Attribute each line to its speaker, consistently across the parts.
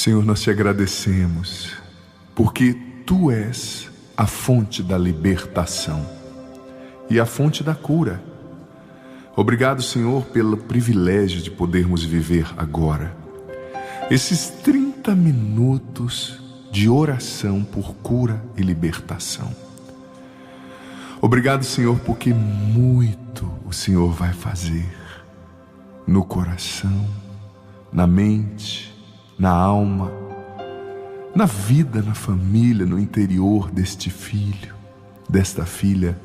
Speaker 1: Senhor, nós te agradecemos, porque Tu és a fonte da libertação e a fonte da cura. Obrigado, Senhor, pelo privilégio de podermos viver agora esses 30 minutos de oração por cura e libertação. Obrigado, Senhor, porque muito o Senhor vai fazer no coração, na mente, na alma, na vida, na família, no interior deste filho, desta filha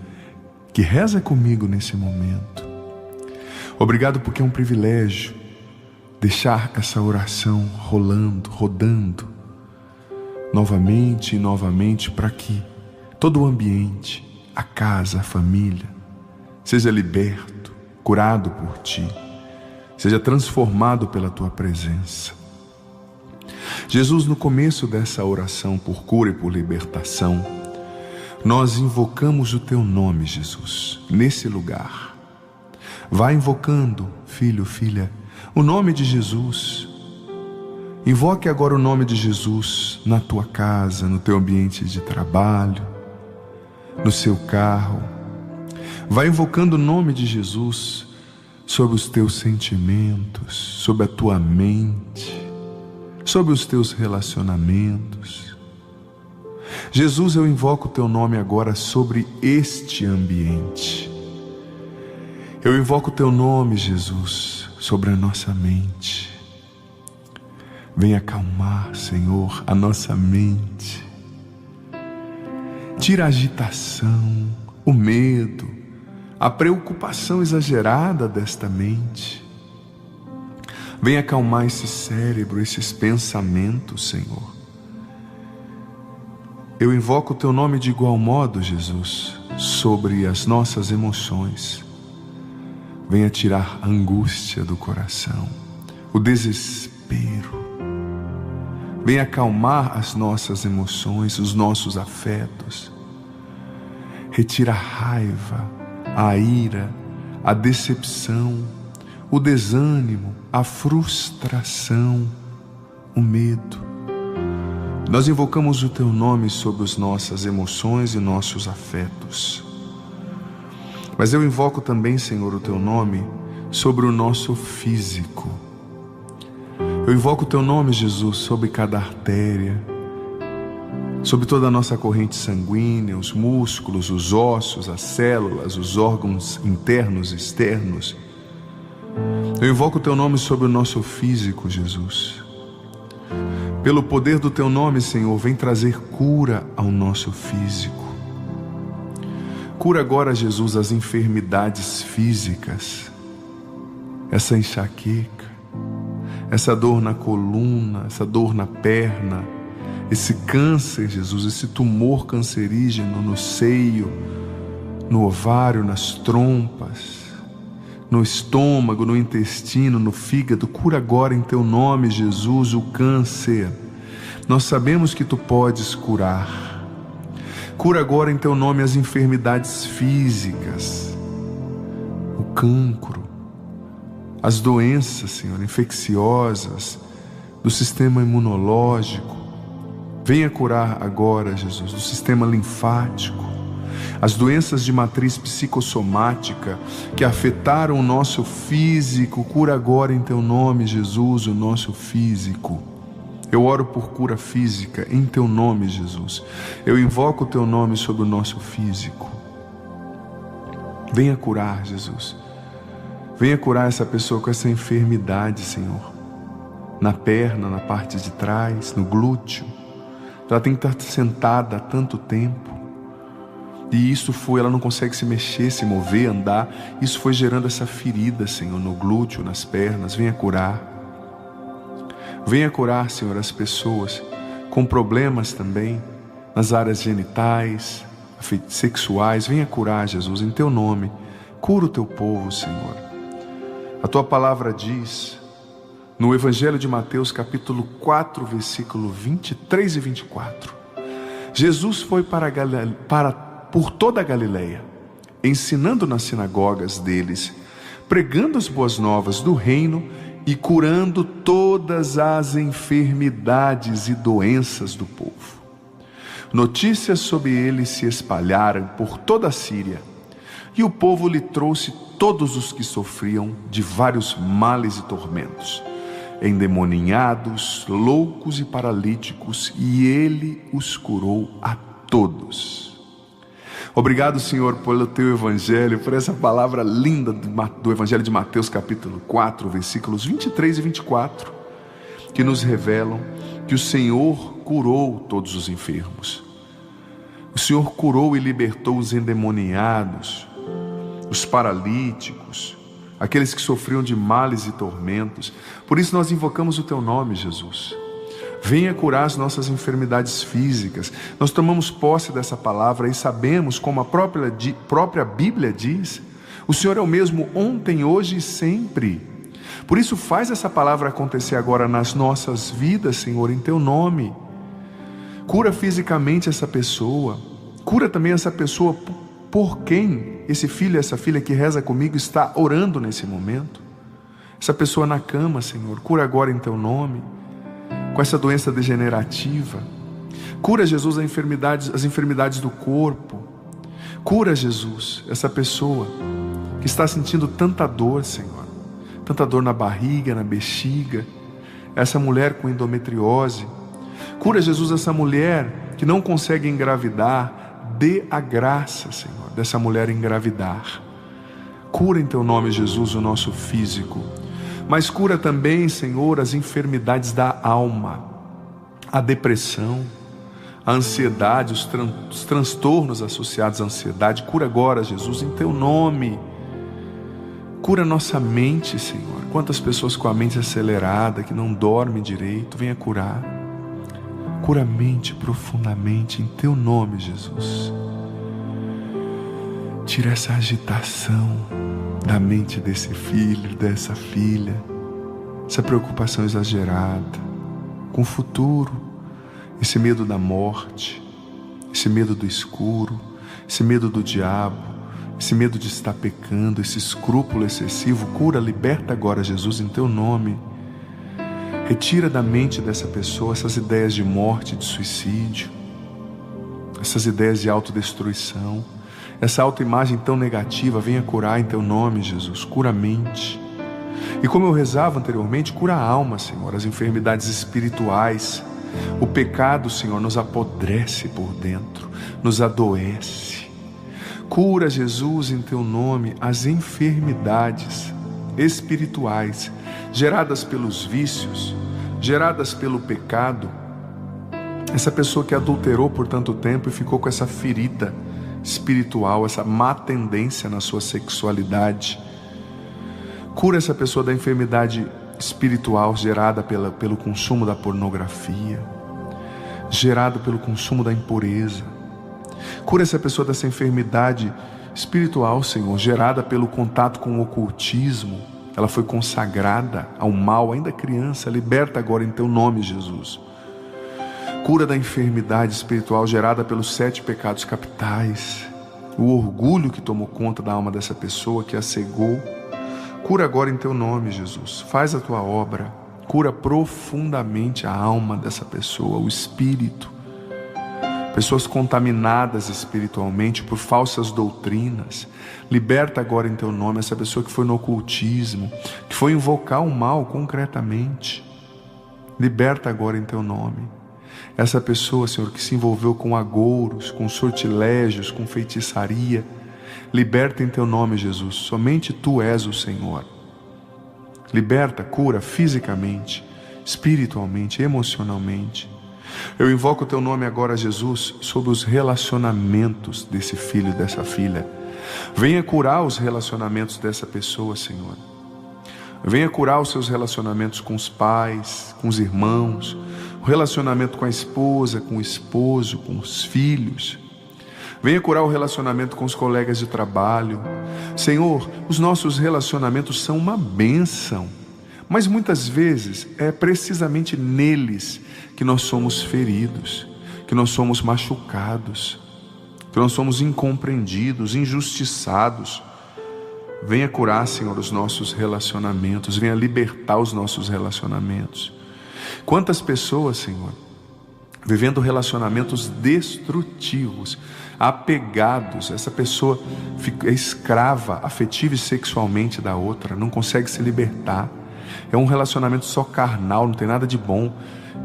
Speaker 1: que reza comigo nesse momento. Obrigado porque é um privilégio deixar essa oração rodando novamente e novamente, para que todo o ambiente, a casa, a família, seja liberto, curado por Ti, seja transformado pela Tua presença. Jesus, no começo dessa oração por cura e por libertação, nós invocamos o Teu nome, Jesus, nesse lugar. Vai invocando, filho, filha, o nome de Jesus. Invoque agora o nome de Jesus na tua casa, no teu ambiente de trabalho, no seu carro. Vai invocando o nome de Jesus sobre os teus sentimentos, sobre a tua mente, sobre os teus relacionamentos. Jesus, eu invoco o teu nome agora sobre este ambiente. Eu invoco o teu nome, Jesus, sobre a nossa mente. Vem acalmar, Senhor, a nossa mente. Tira a agitação, o medo, a preocupação exagerada desta mente. Vem acalmar esse cérebro, esses pensamentos, Senhor. Eu invoco o teu nome de igual modo, Jesus, sobre as nossas emoções. Venha tirar a angústia do coração, o desespero. Venha acalmar as nossas emoções, os nossos afetos. Retira a raiva, a ira, a decepção, o desânimo, a frustração, o medo. Nós invocamos o teu nome sobre as nossas emoções e nossos afetos. Mas eu invoco também, Senhor, o teu nome sobre o nosso físico. Eu invoco o teu nome, Jesus, sobre cada artéria, sobre toda a nossa corrente sanguínea, os músculos, os ossos, as células, os órgãos internos e externos. Eu invoco o teu nome sobre o nosso físico, Jesus. Pelo poder do teu nome, Senhor, vem trazer cura ao nosso físico. Cura agora, Jesus, as enfermidades físicas, essa enxaqueca, essa dor na coluna, essa dor na perna, esse câncer, Jesus, esse tumor cancerígeno no seio, no ovário, nas trompas, no estômago, no intestino, no fígado. Cura agora em teu nome, Jesus, o câncer. Nós sabemos que tu podes curar. Cura agora em teu nome as enfermidades físicas, o cancro, as doenças, Senhor, infecciosas do sistema imunológico. Venha curar agora, Jesus, do sistema linfático, as doenças de matriz psicossomática que afetaram o nosso físico. Cura agora em teu nome, Jesus, o nosso físico. Eu oro por cura física em teu nome, Jesus. Eu invoco o teu nome sobre o nosso físico. Venha curar, Jesus. Venha curar essa pessoa com essa enfermidade, Senhor. Na perna, na parte de trás, no glúteo. Ela tem que estar sentada há tanto tempo. E ela não consegue se mexer, se mover, andar. Isso foi gerando essa ferida, Senhor, no glúteo, nas pernas. Venha curar. Venha curar, Senhor, as pessoas com problemas também nas áreas genitais, sexuais. Venha curar, Jesus, em teu nome. Cura o teu povo, Senhor. A tua palavra diz, no Evangelho de Mateus, capítulo 4, versículo 23 e 24. Jesus foi por toda a Galileia, ensinando nas sinagogas deles, pregando as boas novas do reino e curando todas as enfermidades e doenças do povo. Notícias sobre ele se espalharam por toda a Síria, e o povo lhe trouxe todos os que sofriam de vários males e tormentos, endemoniados, loucos e paralíticos, e ele os curou a todos. Obrigado, Senhor, pelo teu evangelho, por essa palavra linda do evangelho de Mateus capítulo 4, versículos 23 e 24, que nos revelam que o Senhor curou todos os enfermos. O Senhor curou e libertou os endemoniados, os paralíticos, aqueles que sofriam de males e tormentos. Por isso nós invocamos o teu nome, Jesus. Venha curar as nossas enfermidades físicas. Nós tomamos posse dessa palavra e sabemos, como a própria Bíblia diz, o Senhor é o mesmo ontem, hoje e sempre. Por isso faz essa palavra acontecer agora nas nossas vidas, Senhor, em teu nome. Cura fisicamente essa pessoa. Cura também essa pessoa por quem esse filho, essa filha que reza comigo está orando nesse momento. Essa pessoa na cama, Senhor, cura agora em teu nome, com essa doença degenerativa. Cura, Jesus, as enfermidades do corpo. Cura, Jesus, essa pessoa que está sentindo tanta dor, Senhor, tanta dor na barriga, na bexiga, essa mulher com endometriose. Cura, Jesus, essa mulher que não consegue engravidar. Dê a graça, Senhor, dessa mulher engravidar. Cura em teu nome, Jesus, o nosso físico, mas cura também, Senhor, as enfermidades da alma, a depressão, a ansiedade, os transtornos associados à ansiedade. Cura agora, Jesus, em teu nome. Cura nossa mente, Senhor. Quantas pessoas com a mente acelerada, que não dormem direito, venha curar. Cura a mente profundamente em teu nome, Jesus. Tira essa agitação da mente desse filho, dessa filha, essa preocupação exagerada com o futuro, esse medo da morte, esse medo do escuro, esse medo do diabo, esse medo de estar pecando, esse escrúpulo excessivo. Cura, liberta agora, Jesus, em teu nome. Retira da mente dessa pessoa essas ideias de morte, de suicídio, essas ideias de autodestruição, essa autoimagem tão negativa. Venha curar em teu nome, Jesus. Cura a mente. E como eu rezava anteriormente, cura a alma, Senhor, as enfermidades espirituais. O pecado, Senhor, nos apodrece por dentro, nos adoece. Cura, Jesus, em teu nome, as enfermidades espirituais geradas pelos vícios, geradas pelo pecado. Essa pessoa que adulterou por tanto tempo e ficou com essa ferida espiritual, essa má tendência na sua sexualidade. Cura essa pessoa da enfermidade espiritual gerada pelo consumo da pornografia, gerada pelo consumo da impureza. Cura essa pessoa dessa enfermidade espiritual, Senhor, gerada pelo contato com o ocultismo. Ela foi consagrada ao mal ainda criança. Liberta agora em teu nome, Jesus. Cura da enfermidade espiritual gerada pelos 7 pecados capitais, o orgulho que tomou conta da alma dessa pessoa, que a cegou. Cura agora em teu nome, Jesus. Faz a tua obra. Cura profundamente a alma dessa pessoa, o espírito. Pessoas contaminadas espiritualmente por falsas doutrinas. Liberta agora em teu nome essa pessoa que foi no ocultismo, que foi invocar o mal concretamente. Liberta agora em teu nome essa pessoa, Senhor, que se envolveu com agouros, com sortilégios, com feitiçaria. Liberta em teu nome, Jesus. Somente tu és o Senhor. Liberta, cura fisicamente, espiritualmente, emocionalmente. Eu invoco o teu nome agora, Jesus, sobre os relacionamentos desse filho e dessa filha. Venha curar os relacionamentos dessa pessoa, Senhor. Venha curar os seus relacionamentos com os pais, com os irmãos, o relacionamento com a esposa, com o esposo, com os filhos. Venha curar o relacionamento com os colegas de trabalho. Senhor, os nossos relacionamentos são uma bênção, mas muitas vezes é precisamente neles que nós somos feridos, que nós somos machucados, que nós somos incompreendidos, injustiçados. Venha curar, Senhor, os nossos relacionamentos. Venha libertar os nossos relacionamentos. Quantas pessoas, Senhor, vivendo relacionamentos destrutivos, apegados. Essa pessoa é escrava afetiva e sexualmente da outra, não consegue se libertar. É um relacionamento só carnal, não tem nada de bom.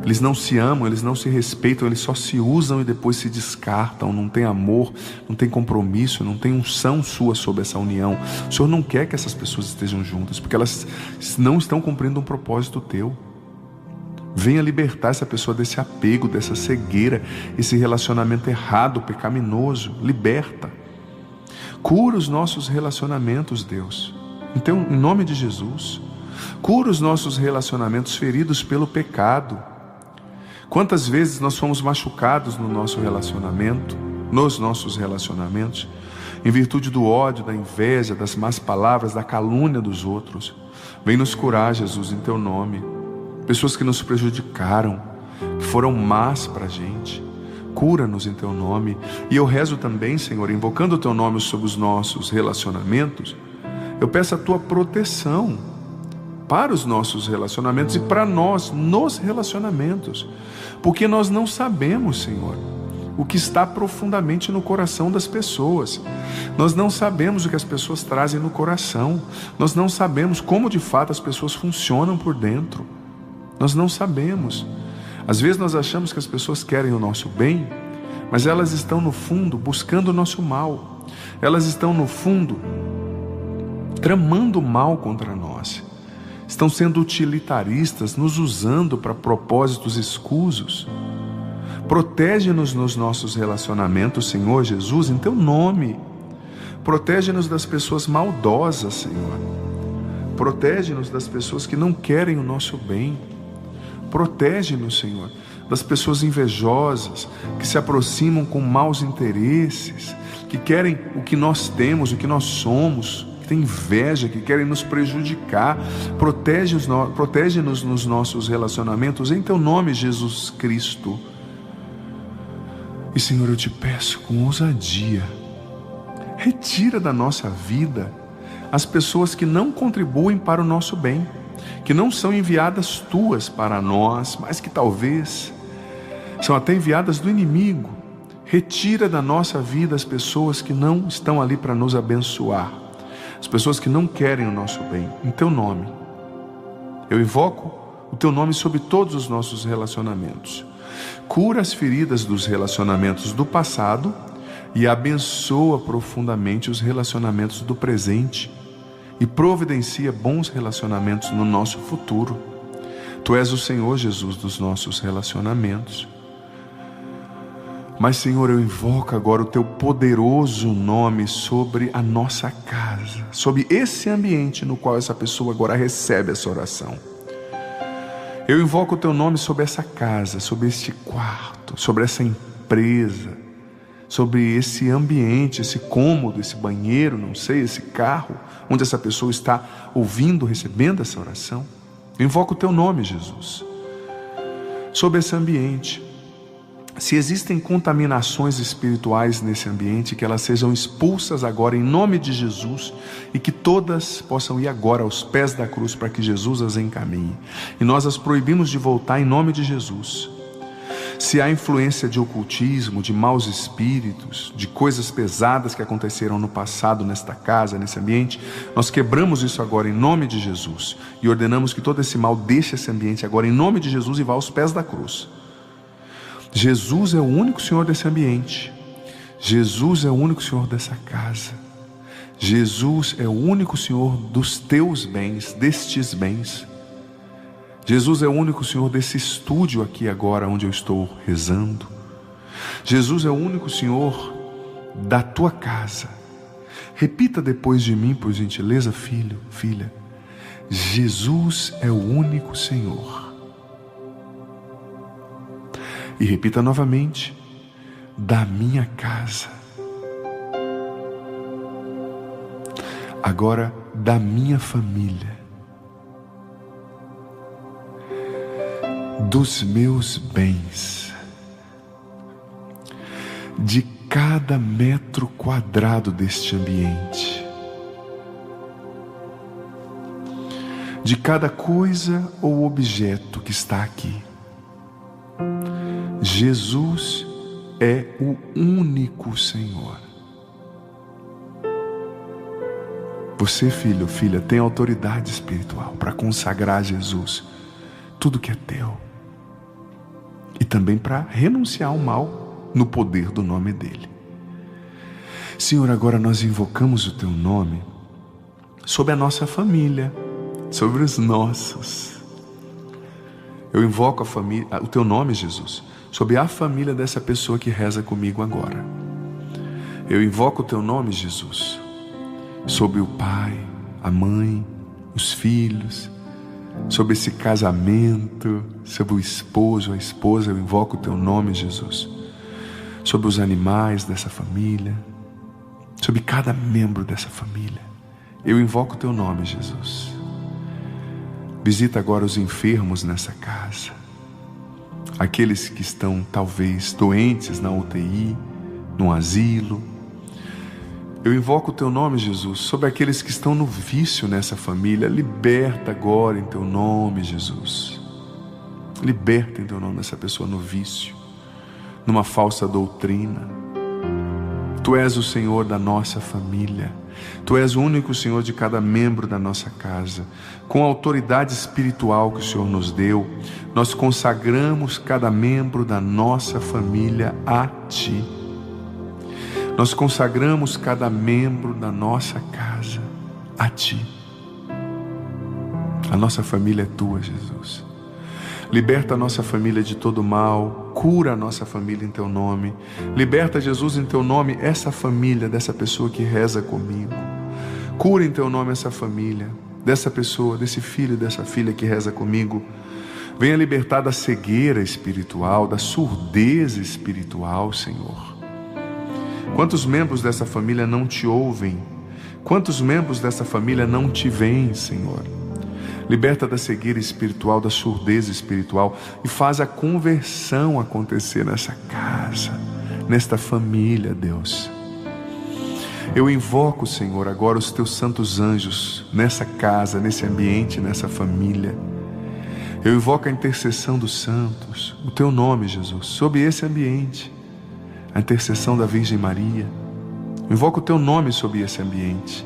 Speaker 1: Eles não se amam, eles não se respeitam, eles só se usam e depois se descartam. Não tem amor, não tem compromisso, não tem unção sua sobre essa união. O Senhor não quer que essas pessoas estejam juntas, porque elas não estão cumprindo um propósito teu. Venha libertar essa pessoa desse apego, dessa cegueira, esse relacionamento errado, pecaminoso. Liberta. Cura os nossos relacionamentos, Deus. Então, em nome de Jesus, cura os nossos relacionamentos feridos pelo pecado. Quantas vezes nós fomos machucados no nosso relacionamento, nos nossos relacionamentos, em virtude do ódio, da inveja, das más palavras, da calúnia dos outros. Vem nos curar, Jesus, em teu nome. Pessoas que nos prejudicaram, que foram más para a gente. Cura-nos em teu nome. E eu rezo também, Senhor, invocando o teu nome sobre os nossos relacionamentos, eu peço a tua proteção para os nossos relacionamentos e para nós nos relacionamentos, porque nós não sabemos, Senhor, o que está profundamente no coração das pessoas. Nós não sabemos o que as pessoas trazem no coração. Nós não sabemos como de fato as pessoas funcionam por dentro. Nós não sabemos. Às vezes nós achamos que as pessoas querem o nosso bem, mas elas estão no fundo buscando o nosso mal. Elas estão no fundo tramando mal contra nós. Estão sendo utilitaristas, nos usando para propósitos escusos. Protege-nos nos nossos relacionamentos, Senhor Jesus, em teu nome. Protege-nos das pessoas maldosas, Senhor. Protege-nos das pessoas que não querem o nosso bem. Protege-nos, Senhor, das pessoas invejosas, que se aproximam com maus interesses, que querem o que nós temos, o que nós somos, que têm inveja, que querem nos prejudicar. Protege-nos nos nossos relacionamentos, em teu nome, Jesus Cristo. E, Senhor, eu te peço com ousadia, retira da nossa vida as pessoas que não contribuem para o nosso bem, que não são enviadas tuas para nós, mas que talvez são até enviadas do inimigo. Retira da nossa vida as pessoas que não estão ali para nos abençoar, as pessoas que não querem o nosso bem. Em teu nome, eu invoco o teu nome sobre todos os nossos relacionamentos. Cura as feridas dos relacionamentos do passado e abençoa profundamente os relacionamentos do presente. E providencia bons relacionamentos no nosso futuro. Tu és o Senhor, Jesus, dos nossos relacionamentos. Mas, Senhor, eu invoco agora o teu poderoso nome sobre a nossa casa, sobre esse ambiente no qual essa pessoa agora recebe essa oração. Eu invoco o teu nome sobre essa casa, sobre este quarto, sobre essa empresa, sobre esse ambiente, esse cômodo, esse banheiro, não sei, esse carro, onde essa pessoa está ouvindo, recebendo essa oração. Eu invoco o teu nome, Jesus, sobre esse ambiente. Se existem contaminações espirituais nesse ambiente, que elas sejam expulsas agora em nome de Jesus, e que todas possam ir agora aos pés da cruz para que Jesus as encaminhe. E nós as proibimos de voltar em nome de Jesus. Se há influência de ocultismo, de maus espíritos, de coisas pesadas que aconteceram no passado nesta casa, nesse ambiente, nós quebramos isso agora em nome de Jesus e ordenamos que todo esse mal deixe esse ambiente agora em nome de Jesus e vá aos pés da cruz. Jesus é o único Senhor desse ambiente. Jesus é o único Senhor dessa casa. Jesus é o único Senhor dos teus bens, destes bens. Jesus é o único Senhor desse estúdio aqui agora onde eu estou rezando. Jesus é o único Senhor da tua casa. Repita depois de mim, por gentileza, filho, filha. Jesus é o único Senhor. E repita novamente: da minha casa. Agora, da minha família. Dos meus bens, de cada metro quadrado deste ambiente, de cada coisa ou objeto que está aqui. Jesus é o único Senhor. Você, filho ou filha, tem autoridade espiritual para consagrar a Jesus tudo que é teu. E também para renunciar ao mal no poder do nome dele. Senhor, agora nós invocamos o teu nome sobre a nossa família, sobre os nossos. Eu invoco o teu nome, Jesus, sobre a família dessa pessoa que reza comigo agora. Eu invoco o teu nome, Jesus, sobre o pai, a mãe, os filhos, sobre esse casamento, sobre o esposo, a esposa. Eu invoco o teu nome, Jesus, sobre os animais dessa família, sobre cada membro dessa família. Eu invoco o teu nome, Jesus. Visita agora os enfermos nessa casa, aqueles que estão talvez doentes na UTI, no asilo. Eu invoco o teu nome, Jesus, sobre aqueles que estão no vício nessa família. Liberta agora em teu nome, Jesus. Liberta em teu nome essa pessoa no vício, numa falsa doutrina. Tu és o Senhor da nossa família. Tu és o único Senhor de cada membro da nossa casa. Com a autoridade espiritual que o Senhor nos deu, nós consagramos cada membro da nossa família a Ti. Nós consagramos cada membro da nossa casa a Ti. A nossa família é Tua, Jesus. Liberta a nossa família de todo mal. Cura a nossa família em Teu nome. Liberta, Jesus, em Teu nome essa família dessa pessoa que reza comigo. Cura em Teu nome essa família, dessa pessoa, desse filho e dessa filha que reza comigo. Venha libertar da cegueira espiritual, da surdez espiritual, Senhor. Quantos membros dessa família não Te ouvem? Quantos membros dessa família não Te veem, Senhor? Liberta da cegueira espiritual, da surdez espiritual e faz a conversão acontecer nessa casa, nesta família, Deus. Eu invoco, Senhor, agora os Teus santos anjos nessa casa, nesse ambiente, nessa família. Eu invoco a intercessão dos santos, o Teu nome, Jesus, sobre esse ambiente. A intercessão da Virgem Maria. Eu invoco o Teu nome sobre esse ambiente.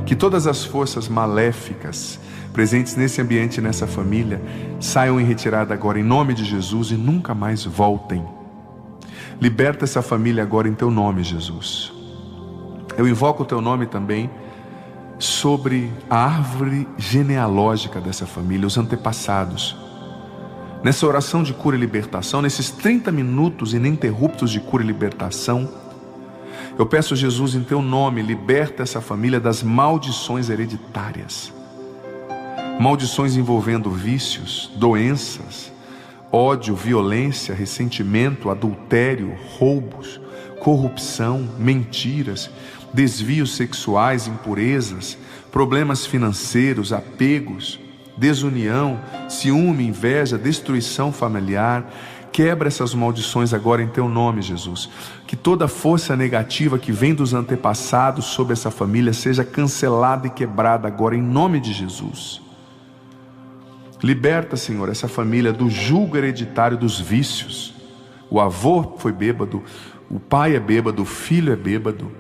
Speaker 1: Que todas as forças maléficas presentes nesse ambiente e nessa família saiam em retirada agora em nome de Jesus e nunca mais voltem. Liberta essa família agora em Teu nome, Jesus. Eu invoco o Teu nome também sobre a árvore genealógica dessa família, os antepassados. Nessa oração de cura e libertação, nesses 30 minutos ininterruptos de cura e libertação, eu peço, Jesus, em Teu nome, liberta essa família das maldições hereditárias. Maldições envolvendo vícios, doenças, ódio, violência, ressentimento, adultério, roubos, corrupção, mentiras, desvios sexuais, impurezas, problemas financeiros, apegos, desunião, ciúme, inveja, destruição familiar. Quebra essas maldições agora em Teu nome, Jesus. Que toda força negativa que vem dos antepassados sobre essa família seja cancelada e quebrada agora em nome de Jesus. Liberta, Senhor, essa família do jugo hereditário dos vícios. O avô foi bêbado, o pai é bêbado, o filho é bêbado.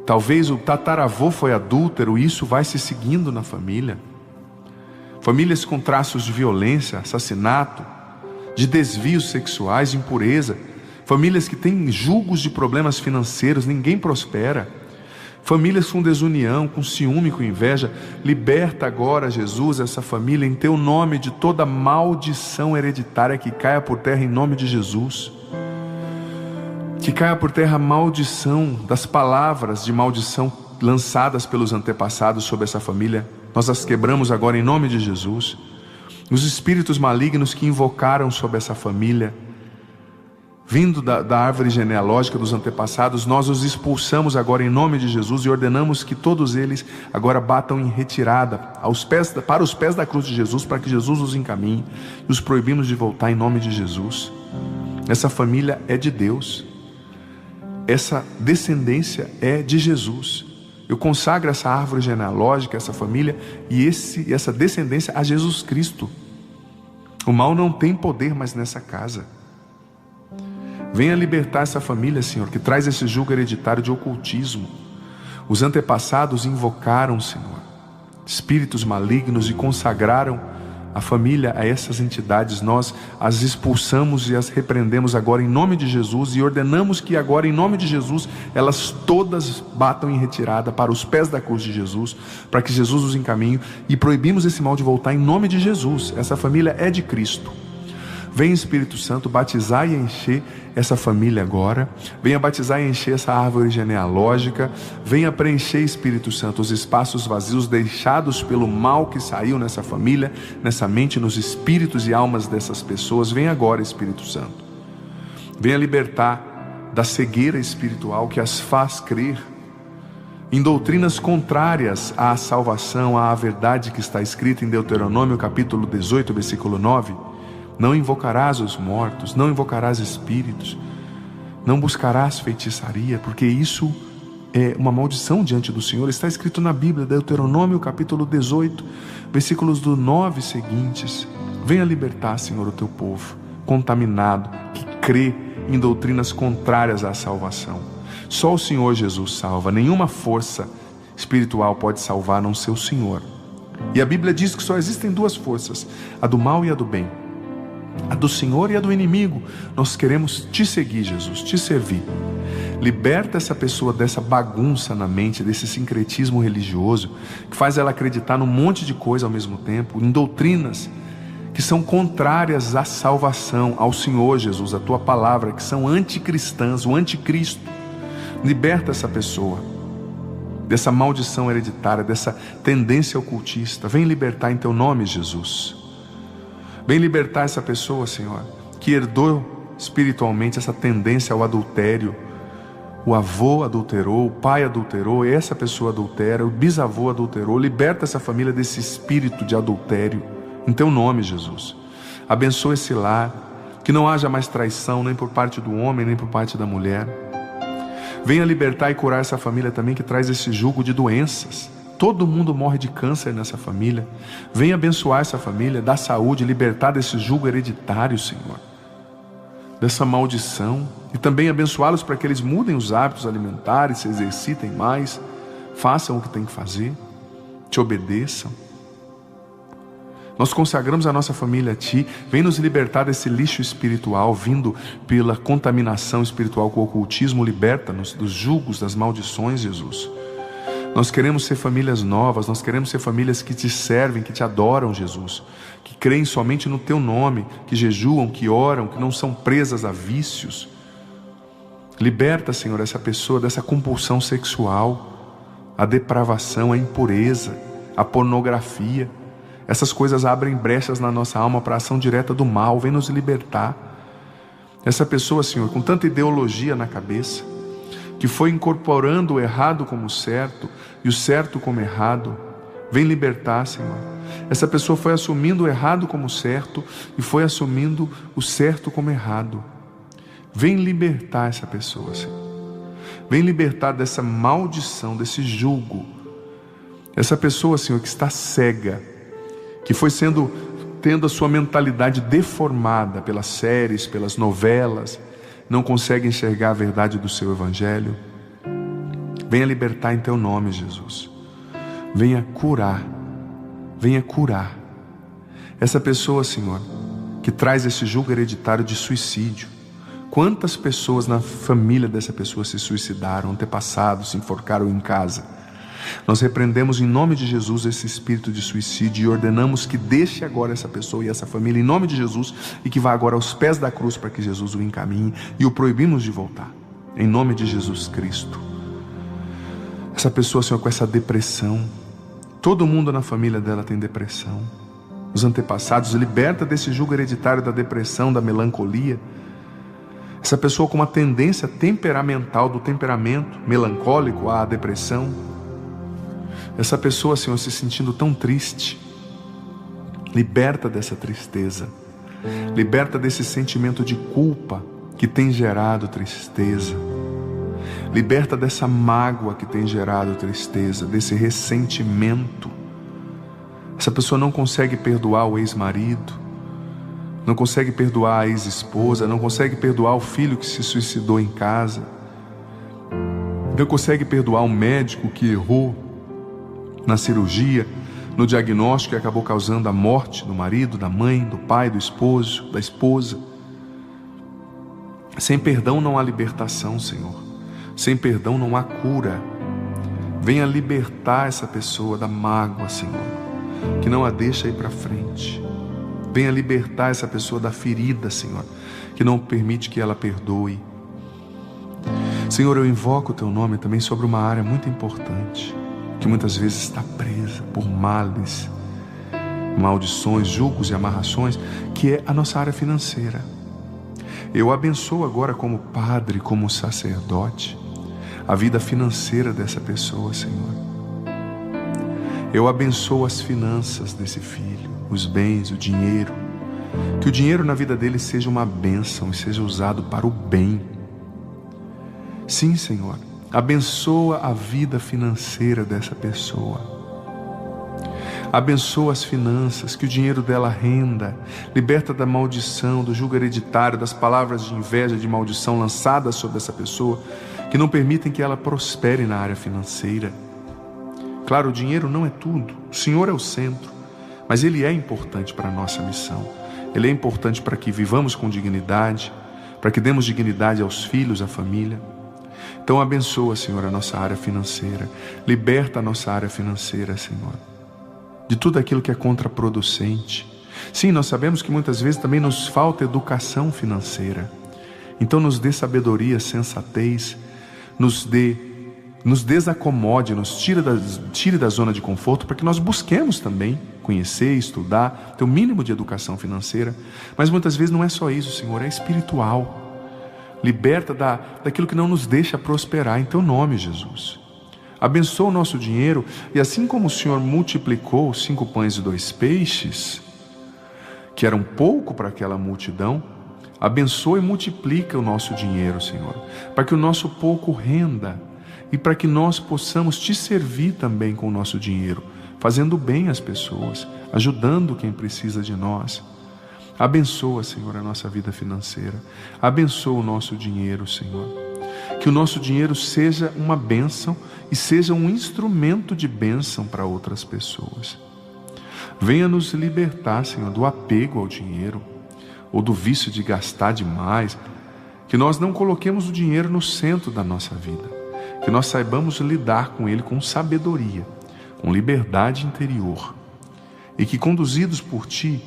Speaker 1: Talvez o tataravô foi adúltero, e isso vai se seguindo na família. Famílias com traços de violência, assassinato, de desvios sexuais, de impureza. Famílias que têm julgos de problemas financeiros, ninguém prospera. Famílias com desunião, com ciúme, com inveja. Liberta agora, Jesus, essa família em Teu nome de toda maldição hereditária, que caia por terra em nome de Jesus. Que caia por terra a maldição das palavras de maldição lançadas pelos antepassados sobre essa família. Nós as quebramos agora em nome de Jesus. Os espíritos malignos que invocaram sobre essa família, vindo da árvore genealógica dos antepassados, nós os expulsamos agora em nome de Jesus e ordenamos que todos eles agora batam em retirada para os pés da cruz de Jesus, para que Jesus os encaminhe, e os proibimos de voltar em nome de Jesus. Essa família é de Deus, essa descendência é de Jesus. Eu consagro essa árvore genealógica, essa família e essa descendência a Jesus Cristo. O mal não tem poder mais nessa casa. Venha libertar essa família, Senhor, que traz esse jugo hereditário de ocultismo. Os antepassados invocaram, Senhor, espíritos malignos e consagraram a família a essas entidades. Nós as expulsamos e as repreendemos agora em nome de Jesus e ordenamos que agora em nome de Jesus elas todas batam em retirada para os pés da cruz de Jesus, para que Jesus os encaminhe, e proibimos esse mal de voltar em nome de Jesus. Essa família é de Cristo. Vem, Espírito Santo, batizar e encher essa família agora. Venha batizar e encher essa árvore genealógica. Venha preencher, Espírito Santo, os espaços vazios deixados pelo mal que saiu nessa família, nessa mente, nos espíritos e almas dessas pessoas. Venha agora, Espírito Santo. Venha libertar da cegueira espiritual que as faz crer em doutrinas contrárias à salvação, à verdade que está escrita em Deuteronômio capítulo 18, versículo 9. Não invocarás os mortos, não invocarás espíritos, não buscarás feitiçaria, porque isso é uma maldição diante do Senhor. Está escrito na Bíblia, Deuteronômio capítulo 18, versículos do 9 seguintes. Venha libertar, Senhor, o teu povo contaminado, que crê em doutrinas contrárias à salvação. Só o Senhor Jesus salva, nenhuma força espiritual pode salvar a não ser o Senhor. E a Bíblia diz que só existem duas forças, a do mal e a do bem, a do Senhor e a do inimigo. Nós queremos te seguir, Jesus, te servir. Liberta essa pessoa dessa bagunça na mente, desse sincretismo religioso que faz ela acreditar num monte de coisa ao mesmo tempo, em doutrinas que são contrárias à salvação, ao Senhor Jesus, a tua palavra, que são anticristãs, o anticristo. Liberta essa pessoa dessa maldição hereditária, dessa tendência ocultista. Vem libertar em teu nome, Jesus. Vem libertar essa pessoa, Senhor, que herdou espiritualmente essa tendência ao adultério. O avô adulterou, o pai adulterou, essa pessoa adultera, o bisavô adulterou. Liberta essa família desse espírito de adultério, em teu nome, Jesus. Abençoa esse lar, que não haja mais traição, nem por parte do homem, nem por parte da mulher. Venha libertar e curar essa família também, que traz esse jugo de doenças. Todo mundo morre de câncer nessa família. Venha abençoar essa família, dar saúde, libertar desse jugo hereditário, Senhor, dessa maldição. E também abençoá-los para que eles mudem os hábitos alimentares, se exercitem mais, façam o que têm que fazer, te obedeçam. Nós consagramos a nossa família a Ti. Vem nos libertar desse lixo espiritual vindo pela contaminação espiritual com o ocultismo. Liberta-nos dos jugos, das maldições, Jesus. Nós queremos ser famílias novas, nós queremos ser famílias que te servem, que te adoram, Jesus, que creem somente no teu nome, que jejuam, que oram, que não são presas a vícios. Liberta, Senhor, essa pessoa dessa compulsão sexual, a depravação, a impureza, a pornografia. Essas coisas abrem brechas na nossa alma para a ação direta do mal. Vem nos libertar. Essa pessoa, Senhor, com tanta ideologia na cabeça, que foi incorporando o errado como certo e o certo como errado, vem libertar, Senhor. Essa pessoa foi assumindo o errado como certo e foi assumindo o certo como errado. Vem libertar essa pessoa, Senhor. Vem libertar dessa maldição, desse jugo. Essa pessoa, Senhor, que está cega, que foi tendo a sua mentalidade deformada pelas séries, pelas novelas, não consegue enxergar a verdade do seu evangelho. Venha libertar em teu nome, Jesus. Venha curar. Venha curar essa pessoa, Senhor, que traz esse jugo hereditário de suicídio. Quantas pessoas na família dessa pessoa se suicidaram, antepassados, se enforcaram em casa? Nós repreendemos em nome de Jesus esse espírito de suicídio e ordenamos que deixe agora essa pessoa e essa família em nome de Jesus, e que vá agora aos pés da cruz para que Jesus o encaminhe, e o proibimos de voltar em nome de Jesus Cristo. Essa pessoa, Senhor, com essa depressão, todo mundo na família dela tem depressão, os antepassados, liberta desse jugo hereditário da depressão, da melancolia. Essa pessoa com uma tendência temperamental, do temperamento melancólico à depressão. Essa pessoa, Senhor, se sentindo tão triste, liberta dessa tristeza, liberta desse sentimento de culpa que tem gerado tristeza. Liberta dessa mágoa que tem gerado tristeza, desse ressentimento. Essa pessoa não consegue perdoar o ex-marido, não consegue perdoar a ex-esposa, não consegue perdoar o filho que se suicidou em casa, não consegue perdoar o médico que errou na cirurgia, no diagnóstico que acabou causando a morte do marido, da mãe, do pai, do esposo, da esposa. Sem perdão não há libertação, Senhor. Sem perdão não há cura. Venha libertar essa pessoa da mágoa, Senhor, que não a deixa ir para frente. Venha libertar essa pessoa da ferida, Senhor, que não permite que ela perdoe. Senhor, eu invoco o Teu nome também sobre uma área muito importante, que muitas vezes está presa por males, maldições, julgos e amarrações, que é a nossa área financeira. Eu abençoo agora como padre, como sacerdote, a vida financeira dessa pessoa, Senhor. Eu abençoo as finanças desse filho, os bens, o dinheiro. Que o dinheiro na vida dele seja uma bênção e seja usado para o bem. Sim, Senhor, abençoa a vida financeira dessa pessoa. Abençoa as finanças, que o dinheiro dela renda. Liberta da maldição, do jugo hereditário, das palavras de inveja, de maldição lançadas sobre essa pessoa, que não permitem que ela prospere na área financeira. Claro, o dinheiro não é tudo, o Senhor é o centro, mas Ele é importante para a nossa missão. Ele é importante para que vivamos com dignidade, para que demos dignidade aos filhos, à família. Então abençoa, Senhor, a nossa área financeira. Liberta a nossa área financeira, Senhor, de tudo aquilo que é contraproducente. Sim, nós sabemos que muitas vezes também nos falta educação financeira. Então nos dê sabedoria, sensatez, nos desacomode, nos tire da zona de conforto, para que nós busquemos também conhecer, estudar, ter o mínimo de educação financeira. Mas muitas vezes não é só isso, Senhor, é espiritual. Liberta daquilo que não nos deixa prosperar, em Teu nome, Jesus. Abençoa o nosso dinheiro, e assim como o Senhor multiplicou os 5 pães e 2 peixes, que eram pouco para aquela multidão, abençoa e multiplica o nosso dinheiro, Senhor, para que o nosso pouco renda e para que nós possamos Te servir também com o nosso dinheiro, fazendo bem às pessoas, ajudando quem precisa de nós. Abençoa, Senhor, a nossa vida financeira. Abençoa o nosso dinheiro, Senhor. Que o nosso dinheiro seja uma bênção e seja um instrumento de bênção para outras pessoas. Venha nos libertar, Senhor, do apego ao dinheiro, ou do vício de gastar demais. Que nós não coloquemos o dinheiro no centro da nossa vida. Que nós saibamos lidar com ele com sabedoria, com liberdade interior. E que, conduzidos por Ti,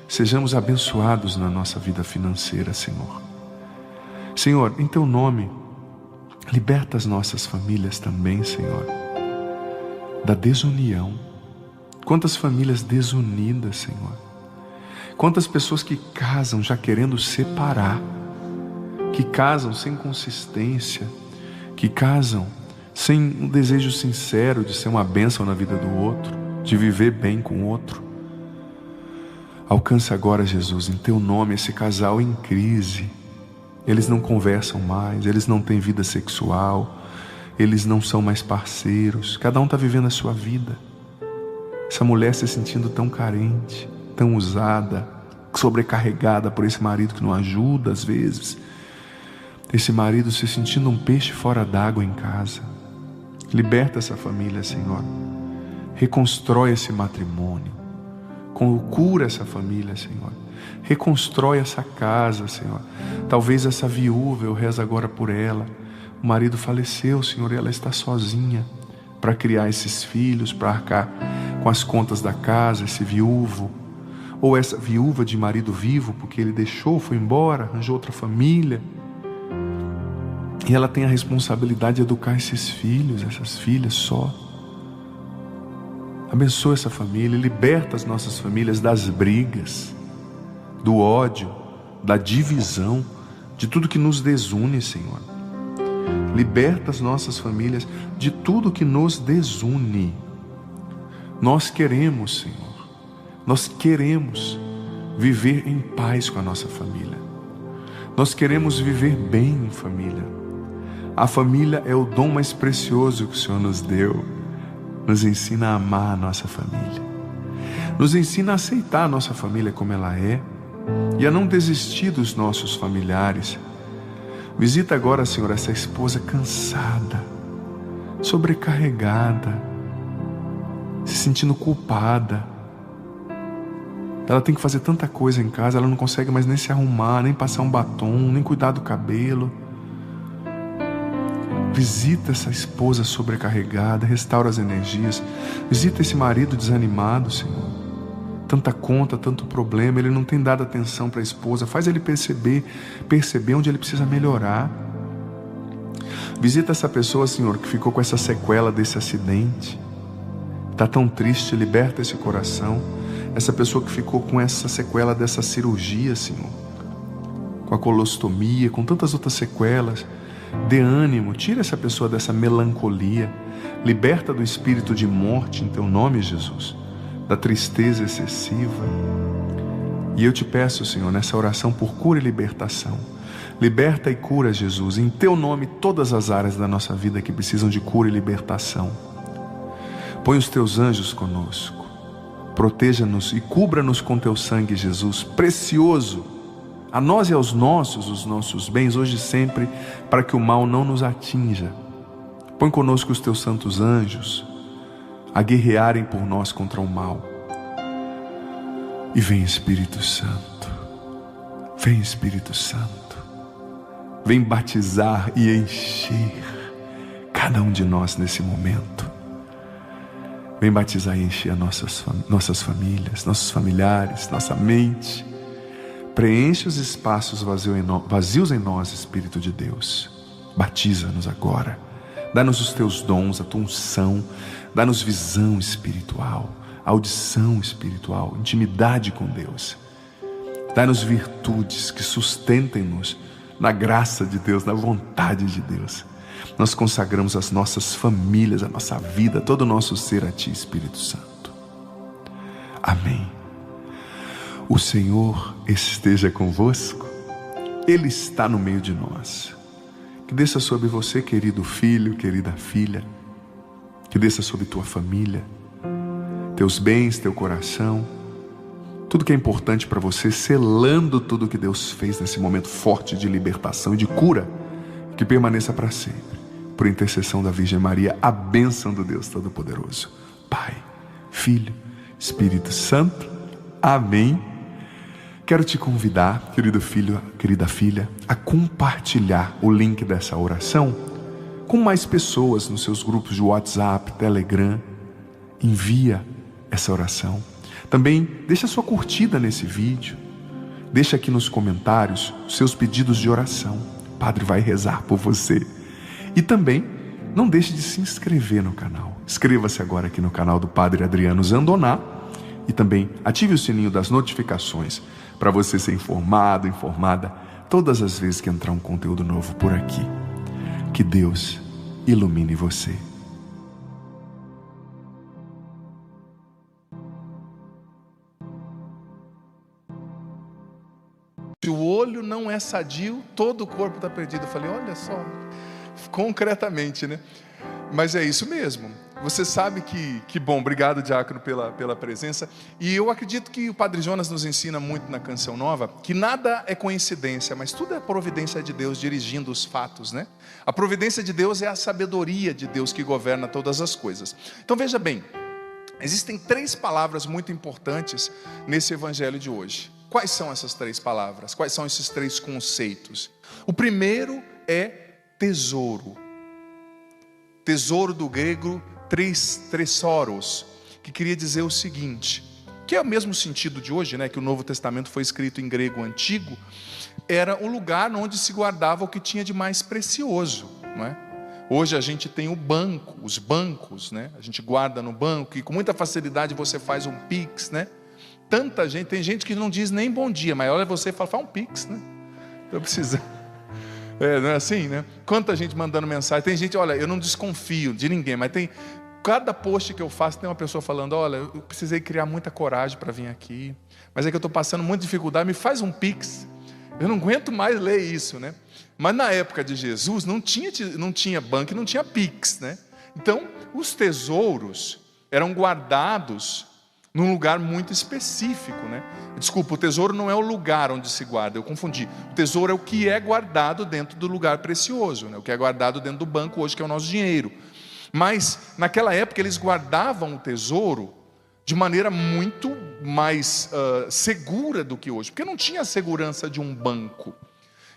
Speaker 1: sejamos abençoados na nossa vida financeira, Senhor. Senhor, em Teu nome, liberta as nossas famílias também, Senhor, da desunião. Quantas famílias desunidas, Senhor. Quantas pessoas que casam já querendo separar, que casam sem consistência, que casam sem um desejo sincero de ser uma bênção na vida do outro, de viver bem com o outro. Alcança agora, Jesus, em Teu nome, esse casal em crise. Eles não conversam mais, eles não têm vida sexual, eles não são mais parceiros, cada um está vivendo a sua vida. Essa mulher se sentindo tão carente, tão usada, sobrecarregada por esse marido que não ajuda às vezes. Esse marido se sentindo um peixe fora d'água em casa. Liberta essa família, Senhor. Reconstrói esse matrimônio. Cura essa família, Senhor. Reconstrói essa casa, Senhor. Talvez essa viúva, eu rezo agora por ela. O marido faleceu, Senhor, e ela está sozinha para criar esses filhos, para arcar com as contas da casa, esse viúvo. Ou essa viúva de marido vivo, porque ele deixou, foi embora, arranjou outra família. E ela tem a responsabilidade de educar esses filhos, essas filhas só. Abençoa essa família, liberta as nossas famílias das brigas, do ódio, da divisão, de tudo que nos desune, Senhor. Liberta as nossas famílias de tudo que nos desune. Nós queremos, Senhor, nós queremos viver em paz com a nossa família. Nós queremos viver bem em família. A família é o dom mais precioso que o Senhor nos deu. Nos ensina a amar a nossa família. Nos ensina a aceitar a nossa família como ela é e a não desistir dos nossos familiares. Visita agora, Senhor, essa esposa cansada, sobrecarregada, se sentindo culpada. Ela tem que fazer tanta coisa em casa, ela não consegue mais nem se arrumar, nem passar um batom, nem cuidar do cabelo. Visita essa esposa sobrecarregada, restaura as energias. Visita esse marido desanimado, Senhor. Tanta conta, tanto problema, ele não tem dado atenção para a esposa. Faz ele perceber onde ele precisa melhorar. Visita essa pessoa, Senhor, que ficou com essa sequela desse acidente. Está tão triste, liberta esse coração. Essa pessoa que ficou com essa sequela dessa cirurgia, Senhor, com a colostomia, com tantas outras sequelas, dê ânimo, tira essa pessoa dessa melancolia, liberta do espírito de morte em Teu nome, Jesus, da tristeza excessiva. E eu te peço, Senhor, nessa oração por cura e libertação, liberta e cura, Jesus, em Teu nome todas as áreas da nossa vida que precisam de cura e libertação. Põe os Teus anjos conosco, proteja-nos e cubra-nos com Teu sangue, Jesus, precioso, a nós e aos nossos, os nossos bens, hoje e sempre, para que o mal não nos atinja. Põe conosco os Teus santos anjos, a guerrearem por nós contra o mal. E vem Espírito Santo, vem Espírito Santo, vem batizar e encher cada um de nós nesse momento. Vem batizar e encher nossas famílias, nossos familiares, nossa mente. Preenche os espaços vazios em nós, Espírito de Deus. Batiza-nos agora. Dá-nos os Teus dons, a Tua unção. Dá-nos visão espiritual, audição espiritual, intimidade com Deus. Dá-nos virtudes que sustentem-nos na graça de Deus, na vontade de Deus. Nós consagramos as nossas famílias, a nossa vida, todo o nosso ser a Ti, Espírito Santo. Amém. O Senhor esteja convosco, Ele está no meio de nós. Que desça sobre você, querido filho, querida filha, que desça sobre tua família, teus bens, teu coração, tudo que é importante para você, selando tudo que Deus fez nesse momento forte de libertação e de cura, que permaneça para sempre. Por intercessão da Virgem Maria, a bênção do Deus Todo-Poderoso, Pai, Filho, Espírito Santo. Amém. Quero te convidar, querido filho, querida filha, a compartilhar o link dessa oração com mais pessoas nos seus grupos de WhatsApp, Telegram. Envia essa oração. Também deixa sua curtida nesse vídeo. Deixa aqui nos comentários os seus pedidos de oração. O Padre vai rezar por você. E também não deixe de se inscrever no canal. Inscreva-se agora aqui no canal do Padre Adriano Zandoná e também ative o sininho das notificações para você ser informado, informada todas as vezes que entrar um conteúdo novo por aqui. Que Deus ilumine você. Se o olho não é sadio, todo o corpo está perdido. Eu falei, olha só, concretamente, né? Mas é isso mesmo. Você sabe que bom, obrigado, Diácono, pela presença. E eu acredito que o Padre Jonas nos ensina muito na Canção Nova, que nada é coincidência, mas tudo é providência de Deus dirigindo os fatos, né? A providência de Deus é a sabedoria de Deus que governa todas as coisas. Então veja bem, existem 3 palavras muito importantes nesse evangelho de hoje. Quais são essas 3 palavras? Quais são esses 3 conceitos? O primeiro é tesouro. Tesouro do grego tresoros, que queria dizer o seguinte, que é o mesmo sentido de hoje, né, que o Novo Testamento foi escrito em grego antigo, era o lugar onde se guardava o que tinha de mais precioso, não é? Hoje a gente tem o banco, os bancos, né? A gente guarda no banco e com muita facilidade você faz um Pix, né? Tanta gente, tem gente que não diz nem bom dia, mas olha você e fala, faz um Pix, né? Estou precisando. Não é assim, né? Quanta gente mandando mensagem. Tem gente, olha, eu não desconfio de ninguém, mas tem, cada post que eu faço tem uma pessoa falando, olha, eu precisei criar muita coragem para vir aqui, mas é que eu estou passando muita dificuldade, me faz um Pix. Eu não aguento mais ler isso, né? Mas na época de Jesus não tinha banco e não tinha Pix, né? Então, os tesouros eram guardados num lugar muito específico, né? Desculpa, o tesouro não é o lugar onde se guarda, eu confundi. O tesouro é o que é guardado dentro do lugar precioso, né? O que é guardado dentro do banco hoje, que é o nosso dinheiro. Mas, naquela época, eles guardavam o tesouro de maneira muito mais segura do que hoje, porque não tinha a segurança de um banco.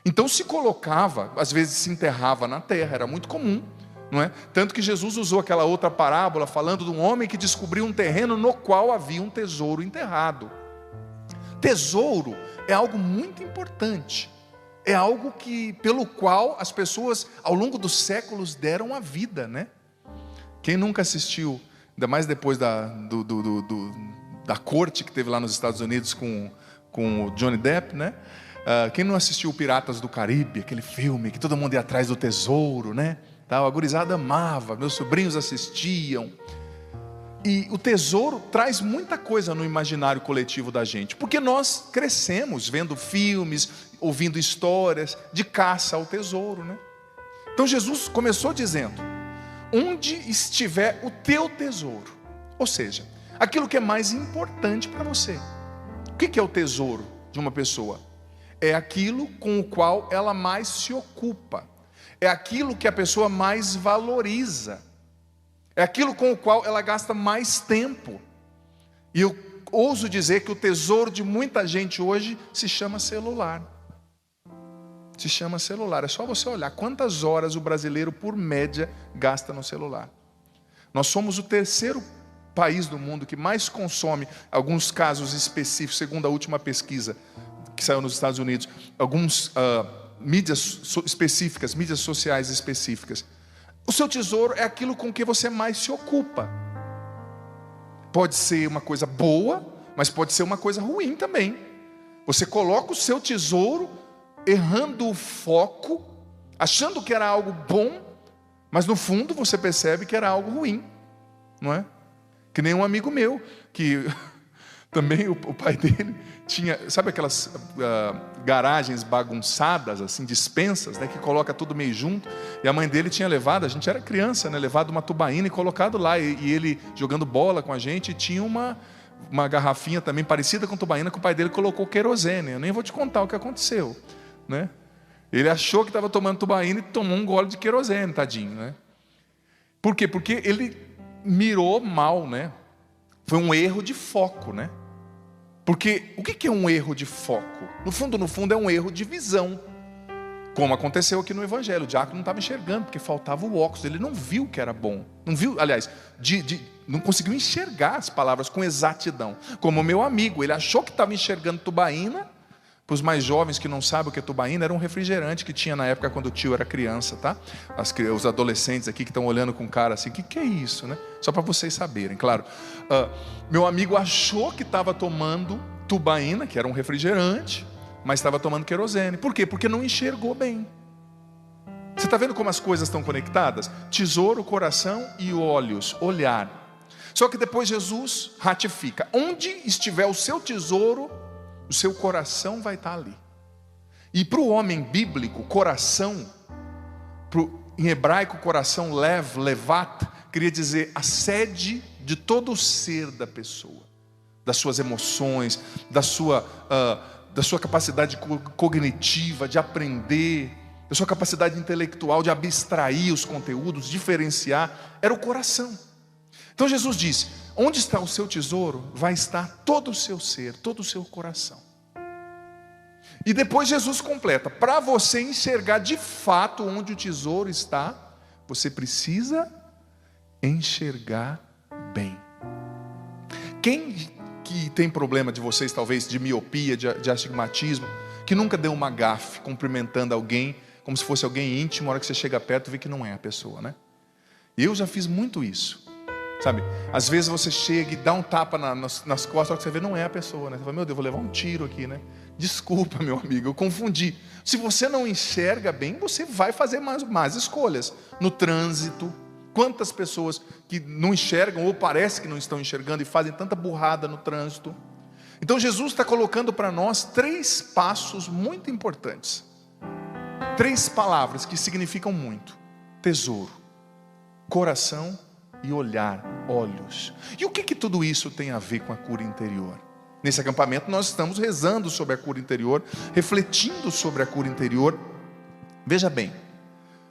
Speaker 1: Então se colocava, às vezes se enterrava na terra, era muito comum, não é? Tanto que Jesus usou aquela outra parábola falando de um homem que descobriu um terreno no qual havia um tesouro enterrado. Tesouro é algo muito importante, é algo pelo qual as pessoas ao longo dos séculos deram a vida, né? Quem nunca assistiu, ainda mais depois da corte que teve lá nos Estados Unidos com o Johnny Depp, né? Quem não assistiu Piratas do Caribe, aquele filme que todo mundo ia atrás do tesouro, né? A gurizada amava, meus sobrinhos assistiam. E o tesouro traz muita coisa no imaginário coletivo da gente, porque nós crescemos vendo filmes, ouvindo histórias de caça ao tesouro, né? Então Jesus começou dizendo: onde estiver o teu tesouro, ou seja, aquilo que é mais importante para você. O que é o tesouro de uma pessoa? É aquilo com o qual ela mais se ocupa, é aquilo que a pessoa mais valoriza, é aquilo com o qual ela gasta mais tempo. E eu ouso dizer que o tesouro de muita gente hoje se chama celular. Se chama celular. É só você olhar quantas horas o brasileiro por média gasta no celular. Nós somos o terceiro país do mundo que mais consome, alguns casos específicos, segundo a última pesquisa que saiu nos Estados Unidos, alguns mídias específicas, mídias sociais específicas. O seu tesouro é aquilo com que você mais se ocupa. Pode ser uma coisa boa, mas pode ser uma coisa ruim também. Você coloca o seu tesouro errando o foco, achando que era algo bom, mas no fundo você percebe que era algo ruim, não é? Que nem um amigo meu, que também o pai dele tinha, sabe aquelas garagens bagunçadas, assim, dispensas, né, que coloca tudo meio junto, e a mãe dele tinha levado, a gente era criança, né, levado uma tubaína e colocado lá, e ele jogando bola com a gente, e tinha uma garrafinha também parecida com tubaína, que o pai dele colocou querosene. Eu nem vou te contar o que aconteceu, né? Ele achou que estava tomando tubaína e tomou um gole de querosene, tadinho, né? Por quê? Porque ele mirou mal, né? Foi um erro de foco, né? Porque o que é um erro de foco? No fundo é um erro de visão. Como aconteceu aqui no Evangelho, o diácono não estava enxergando, porque faltava o óculos, ele não viu que era bom. Não viu, aliás, não conseguiu enxergar as palavras com exatidão. Como o meu amigo, ele achou que estava enxergando tubaína. Para os mais jovens que não sabem o que é tubaína, era um refrigerante que tinha na época quando o tio era criança, tá? Os adolescentes aqui que estão olhando com cara assim, o que é isso, né? Só para vocês saberem, claro. Meu amigo achou que estava tomando tubaína, que era um refrigerante, mas estava tomando querosene. Por quê? Porque não enxergou bem. Você está vendo como as coisas estão conectadas? Tesouro, coração e olhos, olhar. Só que depois Jesus ratifica: onde estiver o seu tesouro, o seu coração vai estar ali. E para o homem bíblico, coração, em hebraico coração, levat, queria dizer a sede de todo o ser da pessoa, das suas emoções, da sua capacidade cognitiva de aprender, da sua capacidade intelectual de abstrair os conteúdos, diferenciar, era o coração. Então Jesus disse: onde está o seu tesouro, vai estar todo o seu ser, todo o seu coração. E depois Jesus completa: para você enxergar de fato onde o tesouro está, você precisa enxergar bem. Quem que tem problema de vocês, talvez, de miopia, de astigmatismo, que nunca deu uma gafe cumprimentando alguém, como se fosse alguém íntimo, a hora que você chega perto, vê que não é a pessoa, né? Eu já fiz muito isso. Sabe, às vezes você chega e dá um tapa nas costas, que você vê, não é a pessoa, né? Você fala: meu Deus, vou levar um tiro aqui, né? Desculpa, meu amigo, eu confundi. Se você não enxerga bem, você vai fazer mais escolhas. No trânsito, quantas pessoas que não enxergam, ou parece que não estão enxergando, e fazem tanta burrada no trânsito. Então Jesus está colocando para nós 3 passos muito importantes. 3 palavras que significam muito: tesouro, coração e olhar, olhos. E o que tudo isso tem a ver com a cura interior? Nesse acampamento nós estamos rezando sobre a cura interior, refletindo sobre a cura interior. Veja bem,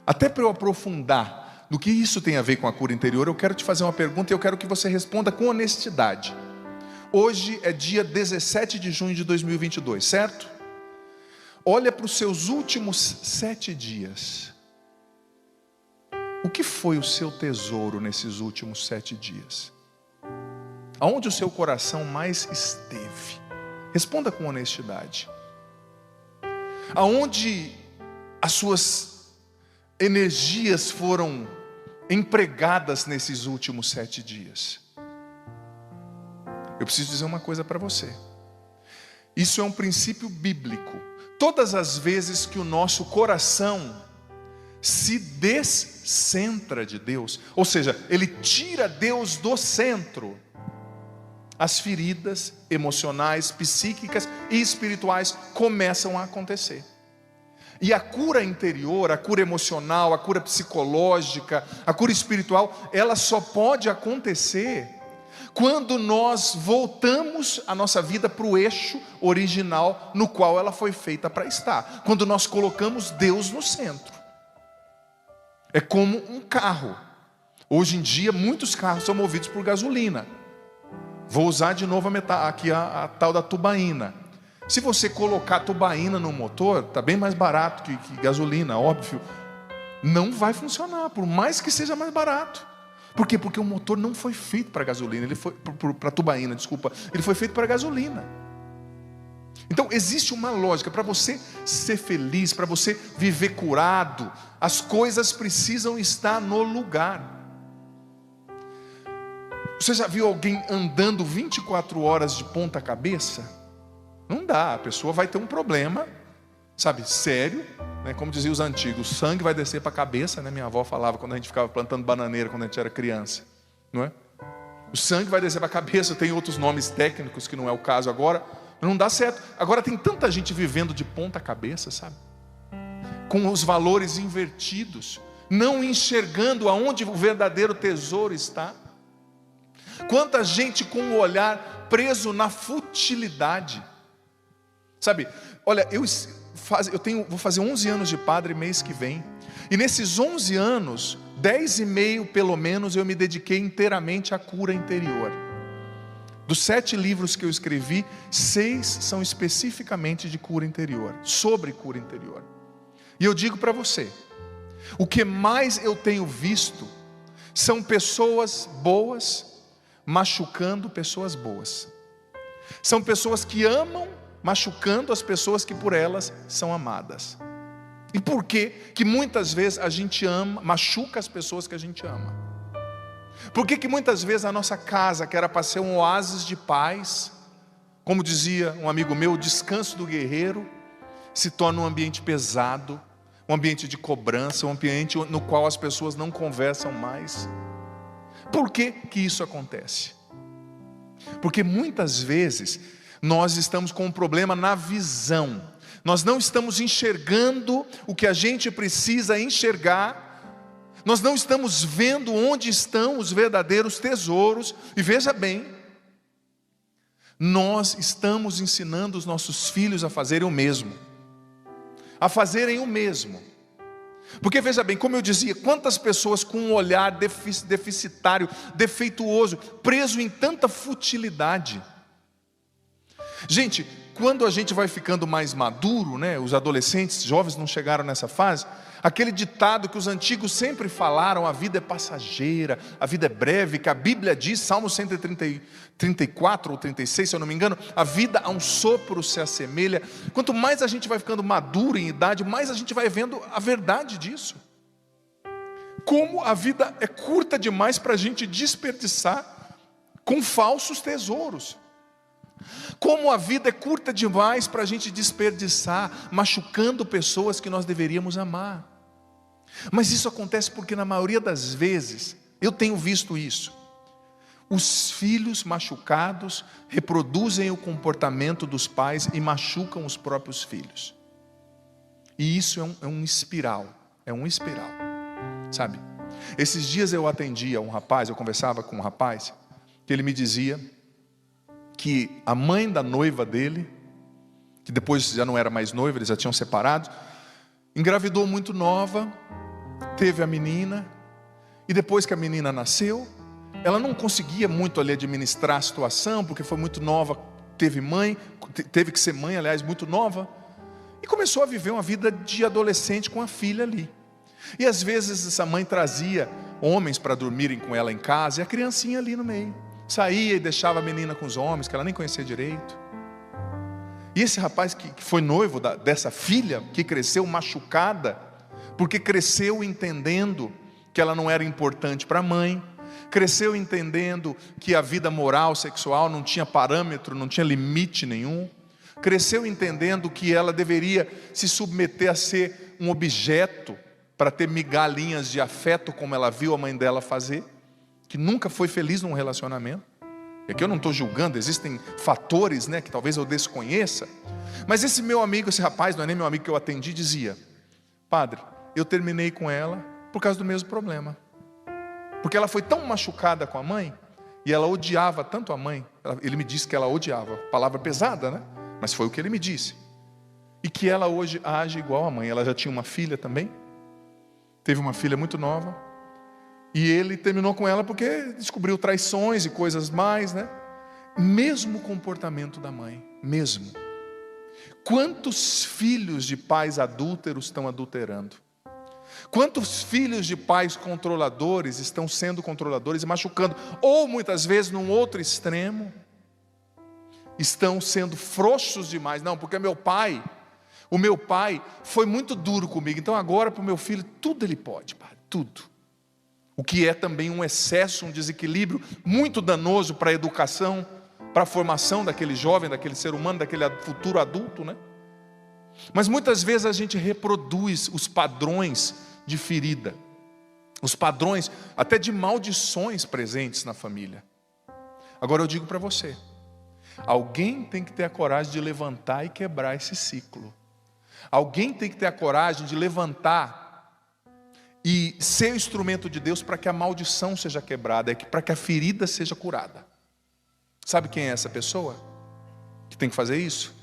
Speaker 1: até para eu aprofundar no que isso tem a ver com a cura interior, eu quero te fazer uma pergunta e eu quero que você responda com honestidade. Hoje é dia 17 de junho de 2022, certo? Olha para os seus últimos 7 dias. O que foi o seu tesouro nesses últimos 7 dias? Aonde o seu coração mais esteve? Responda com honestidade. Aonde as suas energias foram empregadas nesses últimos 7 dias? Eu preciso dizer uma coisa para você. Isso é um princípio bíblico. Todas as vezes que o nosso coração se descentra de Deus, ou seja, ele tira Deus do centro, as feridas emocionais, psíquicas e espirituais começam a acontecer. E a cura interior, a cura emocional, a cura psicológica, a cura espiritual, ela só pode acontecer quando nós voltamos a nossa vida para o eixo original no qual ela foi feita para estar. Quando nós colocamos Deus no centro. É como um carro. Hoje em dia muitos carros são movidos por gasolina. Vou usar de novo a tal da tubaína. Se você colocar tubaína no motor, está bem mais barato que gasolina, óbvio. Não vai funcionar, por mais que seja mais barato. Por quê? Porque o motor não foi feito para gasolina, ele foi para tubaína, desculpa. Ele foi feito para gasolina. Então existe uma lógica. Para você ser feliz, para você viver curado, as coisas precisam estar no lugar. Você já viu alguém andando 24 horas de ponta cabeça? Não dá, a pessoa vai ter um problema, sabe, sério, né? Como diziam os antigos, o sangue vai descer para a cabeça, né? Minha avó falava quando a gente ficava plantando bananeira quando a gente era criança, não é? O sangue vai descer para a cabeça. Tem outros nomes técnicos que não é o caso agora. Não dá certo. Agora tem tanta gente vivendo de ponta cabeça, sabe, com os valores invertidos, não enxergando aonde o verdadeiro tesouro está. Quanta gente com o olhar preso na futilidade. Sabe, olha, vou fazer 11 anos de padre mês que vem. E nesses 11 anos, 10 e meio pelo menos, eu me dediquei inteiramente à cura interior. Dos 7 livros que eu escrevi, 6 são especificamente de cura interior, sobre cura interior. E eu digo para você, o que mais eu tenho visto são pessoas boas machucando pessoas boas. São pessoas que amam machucando as pessoas que por elas são amadas. E por que muitas vezes a gente machuca as pessoas que a gente ama? Por que muitas vezes a nossa casa, que era para ser um oásis de paz, como dizia um amigo meu, o descanso do guerreiro, se torna um ambiente pesado, um ambiente de cobrança, um ambiente no qual as pessoas não conversam mais? Por que isso acontece? Porque muitas vezes nós estamos com um problema na visão. Nós não estamos enxergando o que a gente precisa enxergar. Nós não estamos vendo onde estão os verdadeiros tesouros. E veja bem, nós estamos ensinando os nossos filhos a fazerem o mesmo. A fazerem o mesmo. Porque veja bem, como eu dizia, quantas pessoas com um olhar deficitário, defeituoso, preso em tanta futilidade. Gente, quando a gente vai ficando mais maduro, né, os adolescentes, jovens não chegaram nessa fase, aquele ditado que os antigos sempre falaram, a vida é passageira, a vida é breve, que a Bíblia diz, Salmo 134 ou 36, se eu não me engano, a vida a um sopro se assemelha. Quanto mais a gente vai ficando maduro em idade, mais a gente vai vendo a verdade disso. Como a vida é curta demais para a gente desperdiçar com falsos tesouros. Como a vida é curta demais para a gente desperdiçar, machucando pessoas que nós deveríamos amar. Mas isso acontece porque na maioria das vezes, eu tenho visto isso, Os filhos machucados reproduzem o comportamento dos pais e machucam os próprios filhos. E isso é um espiral, sabe? Esses dias eu atendia um rapaz, eu conversava com um rapaz, que ele me dizia que a mãe da noiva dele, que depois já não era mais noiva, eles já tinham separado, engravidou muito nova, teve a menina, e depois que a menina nasceu, ela não conseguia muito ali administrar a situação, porque foi muito nova, teve que ser mãe, aliás, muito nova, e começou a viver uma vida de adolescente com a filha ali. E às vezes essa mãe trazia homens para dormirem com ela em casa, e a criancinha ali no meio, saía e deixava a menina com os homens, que ela nem conhecia direito. E esse rapaz que foi noivo dessa filha, que cresceu machucada, porque cresceu entendendo que ela não era importante para a mãe, cresceu entendendo que a vida moral, sexual não tinha parâmetro, não tinha limite nenhum, cresceu entendendo que ela deveria se submeter a ser um objeto, para ter migalhinhas de afeto, como ela viu a mãe dela fazer, que nunca foi feliz num relacionamento. E aqui eu não estou julgando, existem fatores, né, que talvez eu desconheça, mas esse meu amigo, esse rapaz, não é nem meu amigo que eu atendi, dizia: padre, eu terminei com ela por causa do mesmo problema, porque ela foi tão machucada com a mãe, e ela odiava tanto a mãe, ele me disse que ela odiava, palavra pesada, né, mas foi o que ele me disse, e que ela hoje age igual a mãe. Ela já tinha uma filha também, teve uma filha muito nova, e ele terminou com ela porque descobriu traições e coisas mais, né? Mesmo comportamento da mãe, mesmo. Quantos filhos de pais adúlteros estão adulterando? Quantos filhos de pais controladores estão sendo controladores e machucando? Ou muitas vezes, num outro extremo, estão sendo frouxos demais. Não, porque o meu pai foi muito duro comigo, então agora para o meu filho tudo ele pode, pai, tudo. O que é também um excesso, um desequilíbrio muito danoso para a educação, para a formação daquele jovem, daquele ser humano, daquele futuro adulto, né? Mas muitas vezes a gente reproduz os padrões de ferida, os padrões até de maldições presentes na família. Agora eu digo para você, alguém tem que ter a coragem de levantar e quebrar esse ciclo. Alguém tem que ter a coragem de levantar e ser o instrumento de Deus para que a maldição seja quebrada, para que a ferida seja curada. Sabe quem é essa pessoa que tem que fazer isso?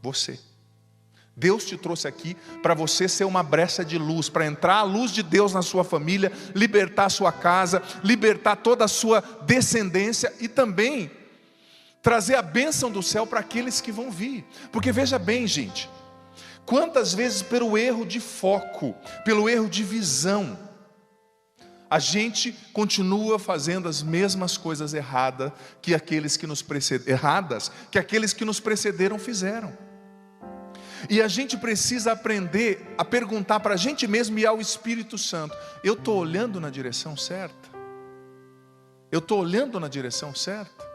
Speaker 1: Você. Deus te trouxe aqui para você ser uma brecha de luz, para entrar a luz de Deus na sua família, libertar a sua casa, libertar toda a sua descendência e também trazer a bênção do céu para aqueles que vão vir. Porque veja bem, gente, quantas vezes pelo erro de foco, pelo erro de visão, a gente continua fazendo as mesmas coisas erradas que aqueles que nos precederam fizeram. E a gente precisa aprender a perguntar para a gente mesmo e ao Espírito Santo: eu estou olhando na direção certa? Eu estou olhando na direção certa?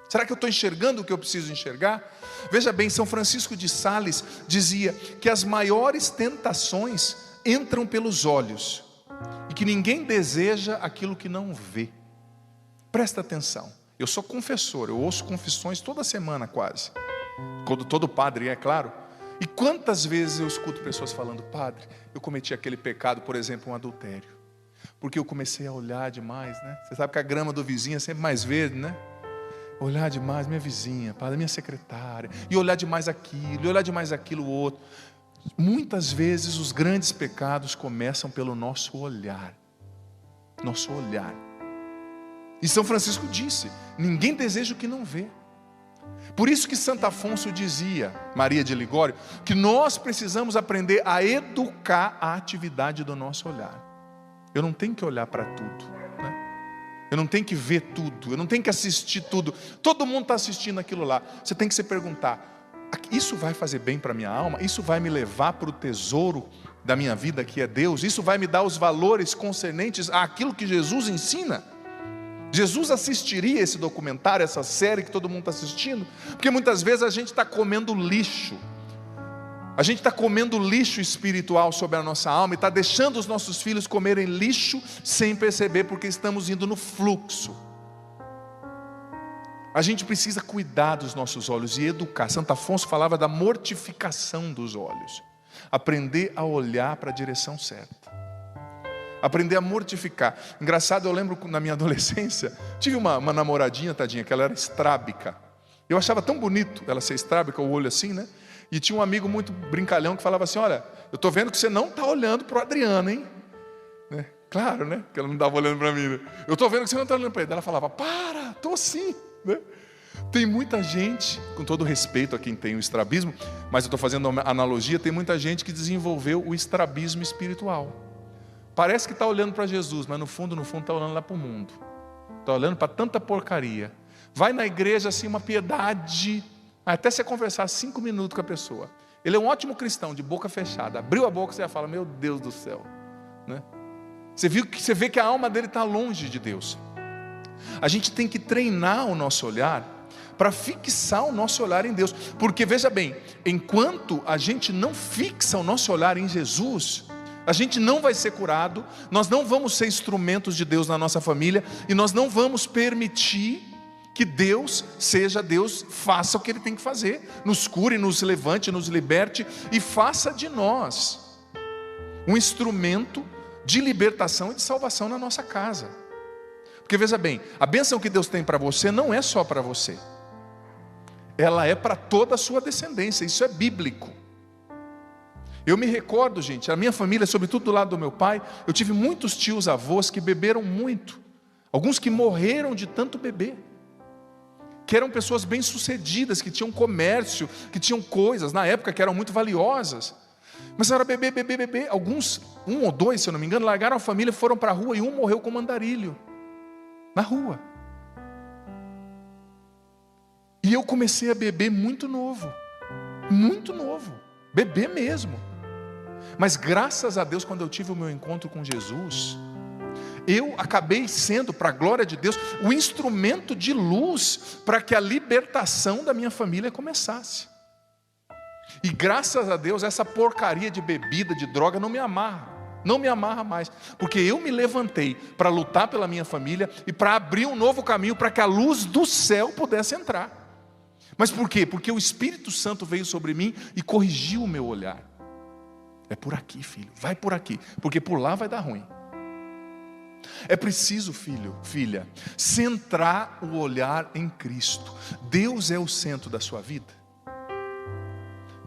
Speaker 1: Será que eu estou enxergando o que eu preciso enxergar? Veja bem, São Francisco de Sales dizia que as maiores tentações entram pelos olhos e que ninguém deseja aquilo que não vê. Presta atenção, eu sou confessor, eu ouço confissões toda semana quase, todo padre é claro. E quantas vezes eu escuto pessoas falando: padre, eu cometi aquele pecado, por exemplo, um adultério, porque eu comecei a olhar demais, né? Você sabe que a grama do vizinho é sempre mais verde, né? Olhar demais minha vizinha, padre, minha secretária, e olhar demais aquilo, e olhar demais aquilo outro. Muitas vezes os grandes pecados começam pelo nosso olhar. Nosso olhar. E São Francisco disse: ninguém deseja o que não vê. Por isso que Santo Afonso dizia, Maria de Ligório, que nós precisamos aprender a educar a atividade do nosso olhar. Eu não tenho que olhar para tudo, né? Eu não tenho que ver tudo, eu não tenho que assistir tudo. Todo mundo está assistindo aquilo lá. Você tem que se perguntar: isso vai fazer bem para a minha alma? Isso vai me levar para o tesouro da minha vida, que é Deus? Isso vai me dar os valores concernentes àquilo que Jesus ensina? Jesus assistiria esse documentário, essa série que todo mundo está assistindo? Porque muitas vezes a gente está comendo lixo. A gente está comendo lixo espiritual sobre a nossa alma e está deixando os nossos filhos comerem lixo sem perceber, porque estamos indo no fluxo. A gente precisa cuidar dos nossos olhos e educar. Santo Afonso falava da mortificação dos olhos. Aprender a olhar para a direção certa. Aprender a mortificar. Engraçado, eu lembro na minha adolescência, tive uma namoradinha, tadinha, que ela era estrábica. Eu achava tão bonito ela ser estrábica, o olho assim, né? E tinha um amigo muito brincalhão que falava assim: olha, eu estou vendo que você não está olhando para o Adriano, hein? Né? Claro, né? Que ela não estava olhando para mim, né? Eu estou vendo que você não está olhando para ele. Ela falava: para, estou sim, né? Tem muita gente, com todo respeito a quem tem o estrabismo, mas eu estou fazendo uma analogia, tem muita gente que desenvolveu o estrabismo espiritual. Parece que está olhando para Jesus, mas no fundo está olhando lá para o mundo. Está olhando para tanta porcaria. Vai na igreja assim, uma piedade, até você conversar 5 minutos com a pessoa. Ele é um ótimo cristão, de boca fechada. Abriu a boca, você já fala: meu Deus do céu, né? Você vê que a alma dele está longe de Deus. A gente tem que treinar o nosso olhar para fixar o nosso olhar em Deus. Porque veja bem, enquanto a gente não fixa o nosso olhar em Jesus, a gente não vai ser curado, nós não vamos ser instrumentos de Deus na nossa família, e nós não vamos permitir que Deus seja Deus, faça o que Ele tem que fazer, nos cure, nos levante, nos liberte, e faça de nós um instrumento de libertação e de salvação na nossa casa. Porque veja bem, a bênção que Deus tem para você não é só para você, ela é para toda a sua descendência, isso é bíblico. Eu me recordo, gente, a minha família, sobretudo do lado do meu pai, eu tive muitos tios avós que beberam muito, alguns que morreram de tanto beber, que eram pessoas bem-sucedidas, que tinham comércio, que tinham coisas, na época, que eram muito valiosas, mas era beber, alguns, 1 ou 2, se eu não me engano, largaram a família, foram para a rua, e um morreu com andarilho, na rua. E eu comecei a beber muito novo, beber mesmo. Mas graças a Deus, quando eu tive o meu encontro com Jesus, eu acabei sendo, para a glória de Deus, o instrumento de luz para que a libertação da minha família começasse. E graças a Deus, essa porcaria de bebida, de droga não me amarra mais, porque eu me levantei para lutar pela minha família e para abrir um novo caminho para que a luz do céu pudesse entrar. Mas por quê? Porque o Espírito Santo veio sobre mim e corrigiu o meu olhar. É por aqui, filho, vai por aqui, porque por lá vai dar ruim. É preciso, filho, filha, centrar o olhar em Cristo. Deus é o centro da sua vida.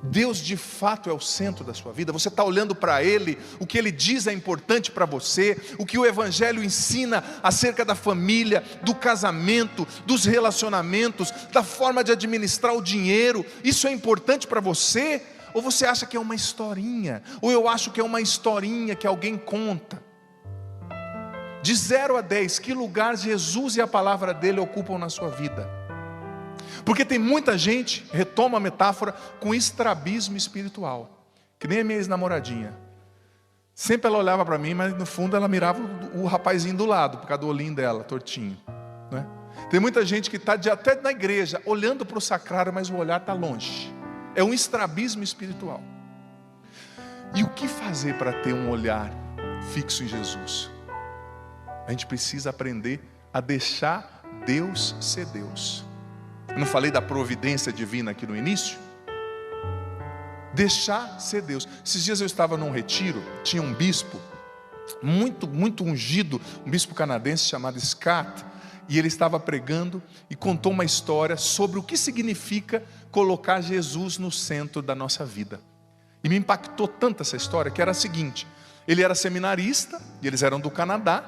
Speaker 1: Deus de fato é o centro da sua vida. Você está olhando para Ele, o que Ele diz é importante para você, o que o Evangelho ensina acerca da família, do casamento, dos relacionamentos, da forma de administrar o dinheiro, isso é importante para você? Ou você acha que é uma historinha? Ou eu acho que é uma historinha que alguém conta? De 0 a 10, que lugar Jesus e a palavra dele ocupam na sua vida? Porque tem muita gente, retoma a metáfora, com estrabismo espiritual, que nem a minha ex-namoradinha. Sempre ela olhava para mim, mas no fundo ela mirava o rapazinho do lado, por causa do olhinho dela, tortinho, né? Tem muita gente que está até na igreja, olhando para o sacrário, mas o olhar está longe. É um estrabismo espiritual. E o que fazer para ter um olhar fixo em Jesus? A gente precisa aprender a deixar Deus ser Deus. Eu não falei da providência divina aqui no início? Deixar ser Deus. Esses dias eu estava num retiro, tinha um bispo muito ungido, um bispo canadense chamado Scott, e ele estava pregando e contou uma história sobre o que significa colocar Jesus no centro da nossa vida. E me impactou tanto essa história, que era a seguinte: ele era seminarista, e eles eram do Canadá,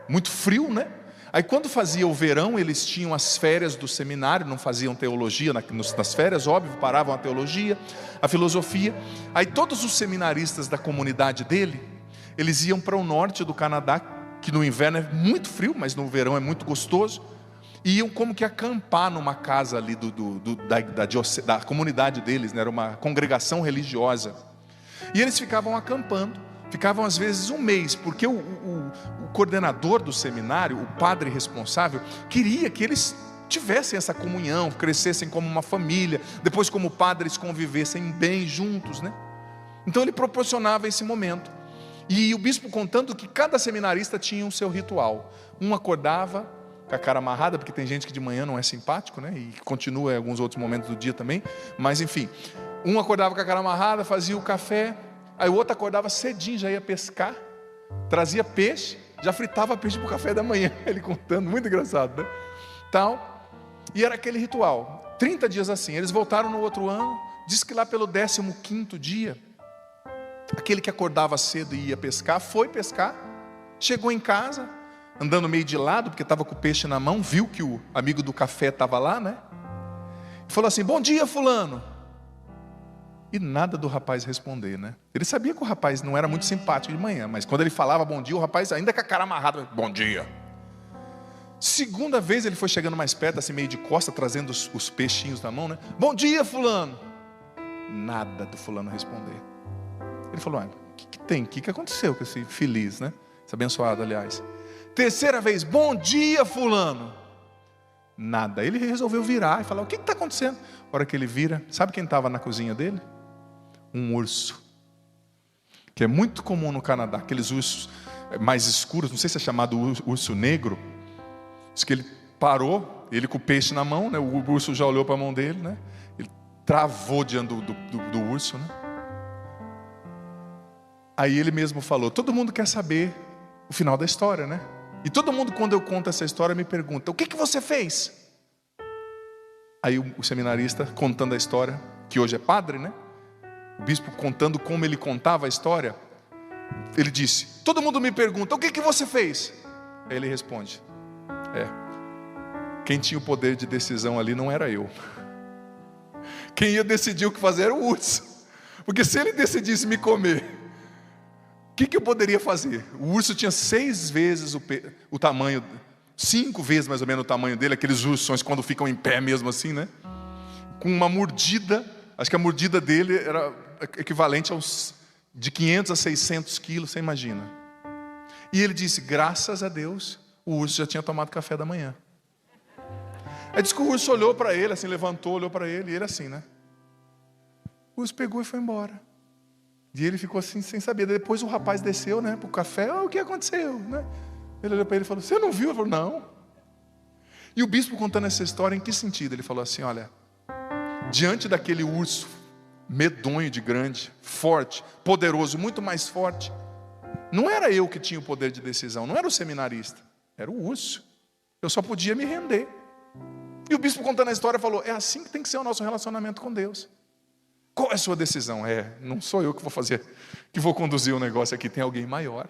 Speaker 1: muito frio, né? Aí quando fazia o verão, eles tinham as férias do seminário, não faziam teologia nas férias, óbvio, paravam a teologia, a filosofia. Aí todos os seminaristas da comunidade dele, eles iam para o norte do Canadá, que no inverno é muito frio, mas no verão é muito gostoso, e iam como que acampar numa casa ali da comunidade deles, né? Era uma congregação religiosa, e eles ficavam acampando, ficavam às vezes 1 mês, porque o coordenador do seminário, o padre responsável, queria que eles tivessem essa comunhão, crescessem como uma família, depois como padres convivessem bem juntos, né? Então ele proporcionava esse momento. E o bispo contando que cada seminarista tinha o seu ritual. Um acordava, com a cara amarrada, porque tem gente que de manhã não é simpático, né? E continua em alguns outros momentos do dia também. Mas enfim, um acordava com a cara amarrada, fazia o café. Aí o outro acordava cedinho, já ia pescar, trazia peixe, já fritava peixe para o café da manhã. Ele contando, muito engraçado, né? Tal. E era aquele ritual, 30 dias assim. Eles voltaram no outro ano. Diz que lá pelo 15º dia, aquele que acordava cedo e ia pescar, foi pescar, chegou em casa, andando meio de lado, porque estava com o peixe na mão, viu que o amigo do café estava lá, né? E falou assim: bom dia, fulano. E nada do rapaz responder, né? Ele sabia que o rapaz não era muito simpático de manhã, mas quando ele falava bom dia, o rapaz ainda com a cara amarrada, bom dia. Segunda vez ele foi chegando mais perto, assim meio de costa, trazendo os peixinhos na mão, né? Bom dia, fulano. Nada do fulano responder. Ele falou: o que tem? O que aconteceu com esse feliz, né? Esse abençoado, aliás. Terceira vez: bom dia, fulano. Nada. Ele resolveu virar e falar: o que está acontecendo? A hora que ele vira, sabe quem estava na cozinha dele? Um urso, que é muito comum no Canadá, aqueles ursos mais escuros, não sei se é chamado urso negro. Diz que ele parou, ele com o peixe na mão, né? O urso já olhou para a mão dele, né? Ele travou diante do urso, né? Aí ele mesmo falou: todo mundo quer saber o final da história, né? E todo mundo, quando eu conto essa história, me pergunta: o que você fez? Aí o seminarista, contando a história, que hoje é padre, né? O bispo contando como ele contava a história, ele disse: todo mundo me pergunta, o que você fez? Aí ele responde: quem tinha o poder de decisão ali não era eu. Quem ia decidir o que fazer era o urso. Porque se ele decidisse me comer, o que eu poderia fazer? O urso tinha 6 vezes o tamanho, 5 vezes mais ou menos o tamanho dele, aqueles ursões quando ficam em pé mesmo assim, né? Com uma mordida, acho que a mordida dele era equivalente de 500 a 600 quilos, você imagina. E ele disse: graças a Deus, o urso já tinha tomado café da manhã. Aí disse que o urso olhou para ele, assim, levantou, olhou para ele, e ele assim, né? O urso pegou e foi embora. E ele ficou assim, sem saber. Depois o rapaz desceu, né, para o café. O que aconteceu, né? Ele olhou para ele e falou: você não viu? Ele falou: não. E o bispo contando essa história, em que sentido? Ele falou assim: olha, diante daquele urso medonho de grande, forte, poderoso, muito mais forte, não era eu que tinha o poder de decisão, não era o seminarista, era o urso. Eu só podia me render. E o bispo contando a história falou: é assim que tem que ser o nosso relacionamento com Deus. Qual é a sua decisão? Não sou eu que vou fazer, que vou conduzir o negócio aqui, tem alguém maior.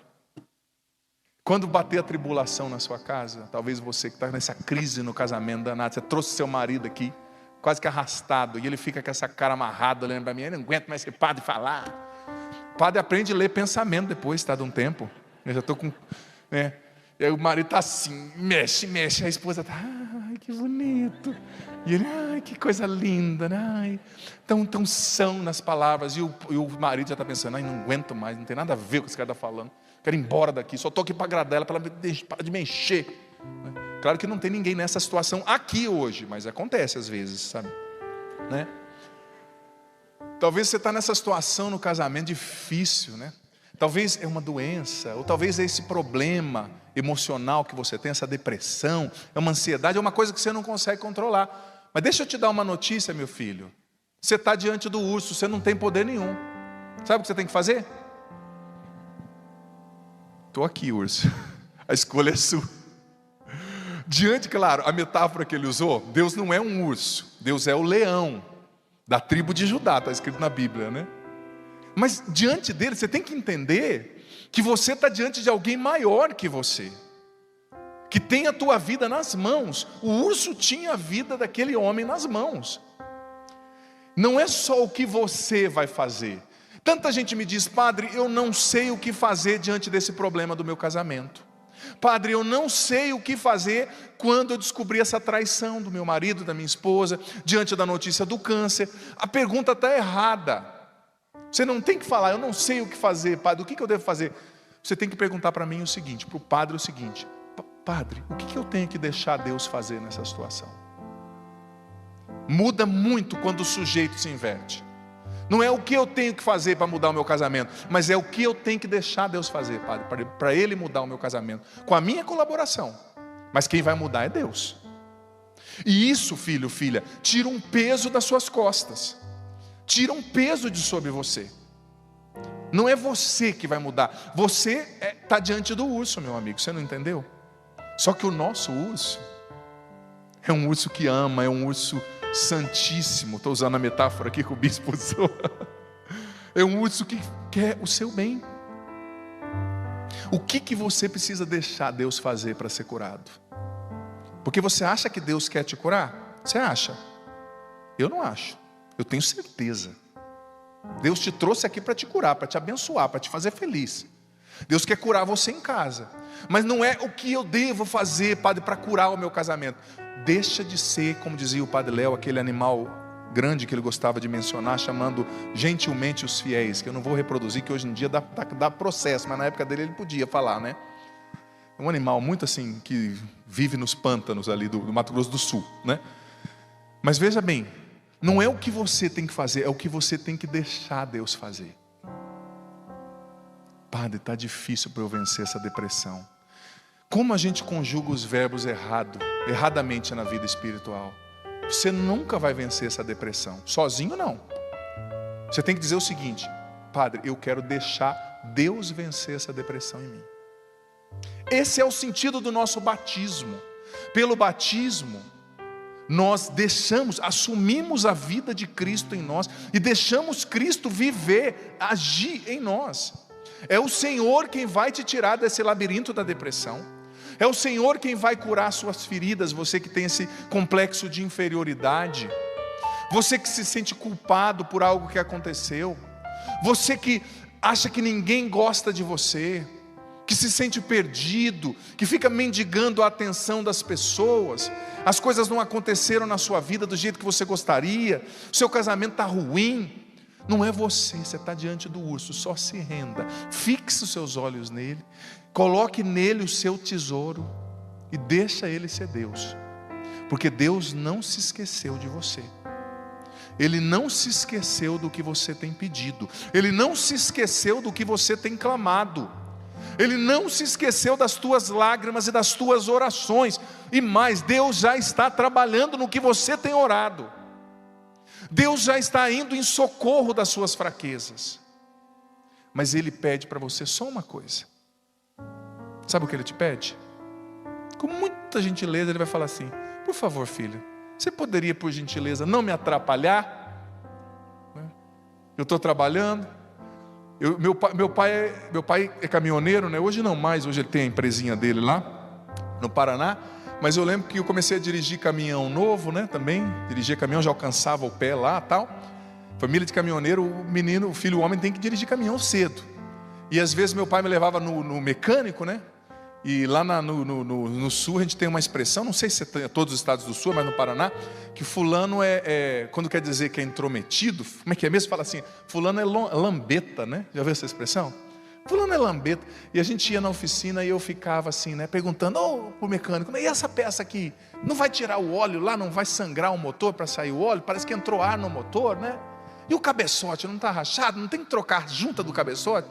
Speaker 1: Quando bater a tribulação na sua casa, talvez você que está nessa crise no casamento danado, você trouxe seu marido aqui, quase que arrastado, e ele fica com essa cara amarrada olhando para mim: eu não aguento mais esse padre falar. O padre aprende a ler pensamento depois, tá, de um tempo. Eu já estou com... né? E aí o marido está assim, mexe, a esposa está: ai, que bonito. E ele: ai, que coisa linda, né? Ai, tão são nas palavras. E o marido já está pensando: ai, não aguento mais, não tem nada a ver com o que esse cara está falando. Quero ir embora daqui, só estou aqui para agradar ela, para ela parar de me encher. Claro que não tem ninguém nessa situação aqui hoje, mas acontece às vezes, sabe? Né? Talvez você está nessa situação no casamento difícil, né? Talvez é uma doença, ou talvez é esse problema emocional que você tem, essa depressão, é uma ansiedade, é uma coisa que você não consegue controlar. Mas deixa eu te dar uma notícia, meu filho. Você está diante do urso, você não tem poder nenhum. Sabe o que você tem que fazer? Estou aqui, urso. A escolha é sua. Diante, claro, a metáfora que ele usou, Deus não é um urso, Deus é o leão da tribo de Judá, está escrito na Bíblia, né? Mas diante dele, você tem que entender que você está diante de alguém maior que você, que tem a tua vida nas mãos. O urso tinha a vida daquele homem nas mãos. Não é só o que você vai fazer. Tanta gente me diz: padre, eu não sei o que fazer diante desse problema do meu casamento. Padre, eu não sei o que fazer quando eu descobri essa traição do meu marido, da minha esposa, diante da notícia do câncer. A pergunta está errada. Você não tem que falar: eu não sei o que fazer, padre, o que eu devo fazer? Você tem que perguntar para mim o seguinte, para o padre o seguinte: padre, o que eu tenho que deixar Deus fazer nessa situação? Muda muito quando o sujeito se inverte. Não é o que eu tenho que fazer para mudar o meu casamento, mas é o que eu tenho que deixar Deus fazer, padre, para Ele mudar o meu casamento, com a minha colaboração, Mas quem vai mudar é Deus. E isso, filho, filha, tira um peso das suas costas. Tira um peso de sobre você. Não é você que vai mudar. Você está diante do urso, meu amigo. Você não entendeu? Só que o nosso urso é um urso que ama, é um urso santíssimo. Estou usando a metáfora aqui que o bispo usou. É um urso que quer o seu bem. O que você precisa deixar Deus fazer para ser curado? Porque você acha que Deus quer te curar? Você acha? Eu não acho. Eu tenho certeza. Deus te trouxe aqui para te curar, para te abençoar, para te fazer feliz. Deus quer curar você em casa. Mas não é o que eu devo fazer, padre, para curar o meu casamento. Deixa de ser, como dizia o padre Léo, aquele animal grande que ele gostava de mencionar, chamando gentilmente os fiéis, que eu não vou reproduzir, que hoje em dia dá processo, mas na época dele ele podia falar, né? É um animal muito assim, que vive nos pântanos ali do Mato Grosso do Sul, né? Mas veja bem, não é o que você tem que fazer, é o que você tem que deixar Deus fazer. Padre, está difícil para eu vencer essa depressão. Como a gente conjuga os verbos erradamente na vida espiritual? Você nunca vai vencer essa depressão, sozinho não. Você tem que dizer o seguinte: Padre, eu quero deixar Deus vencer essa depressão em mim. Esse é o sentido do nosso batismo. Pelo batismo, nós assumimos a vida de Cristo em nós e deixamos Cristo viver, agir em nós. É o Senhor quem vai te tirar desse labirinto da depressão. É o Senhor quem vai curar suas feridas. Você que tem esse complexo de inferioridade, você que se sente culpado por algo que aconteceu, você que acha que ninguém gosta de você, que se sente perdido, que fica mendigando a atenção das pessoas, as coisas não aconteceram na sua vida do jeito que você gostaria, o seu casamento está ruim. Não é você está diante do urso, só se renda, fixe os seus olhos nele, coloque nele o seu tesouro e deixa ele ser Deus, porque Deus não se esqueceu de você. Ele não se esqueceu do que você tem pedido, Ele não se esqueceu do que você tem clamado, Ele não se esqueceu das tuas lágrimas e das tuas orações, e mais, Deus já está trabalhando no que você tem orado. Deus já está indo em socorro das suas fraquezas. Mas Ele pede para você só uma coisa. Sabe o que Ele te pede? Com muita gentileza Ele vai falar assim: por favor, filho, você poderia por gentileza não me atrapalhar? Eu estou trabalhando. Meu pai é caminhoneiro, né? Hoje não mais, hoje ele tem a empresinha dele lá no Paraná. Mas eu lembro que eu comecei a dirigir caminhão novo, né? Também, dirigia caminhão, já alcançava o pé lá, tal. Família de caminhoneiro, o filho, o homem tem que dirigir caminhão cedo. E às vezes meu pai me levava no mecânico, né? E lá no sul a gente tem uma expressão, não sei se é todos os estados do sul, mas no Paraná, que fulano quando quer dizer que é intrometido, como é que é mesmo? Fala assim, fulano é lambeta, né? Já viu essa expressão? Fulano é lambeta. E a gente ia na oficina e eu ficava assim, né, perguntando pro mecânico: e essa peça aqui, não vai tirar o óleo lá, não vai sangrar o motor para sair o óleo? Parece que entrou ar no motor, né? E o cabeçote, não está rachado? Não tem que trocar a junta do cabeçote?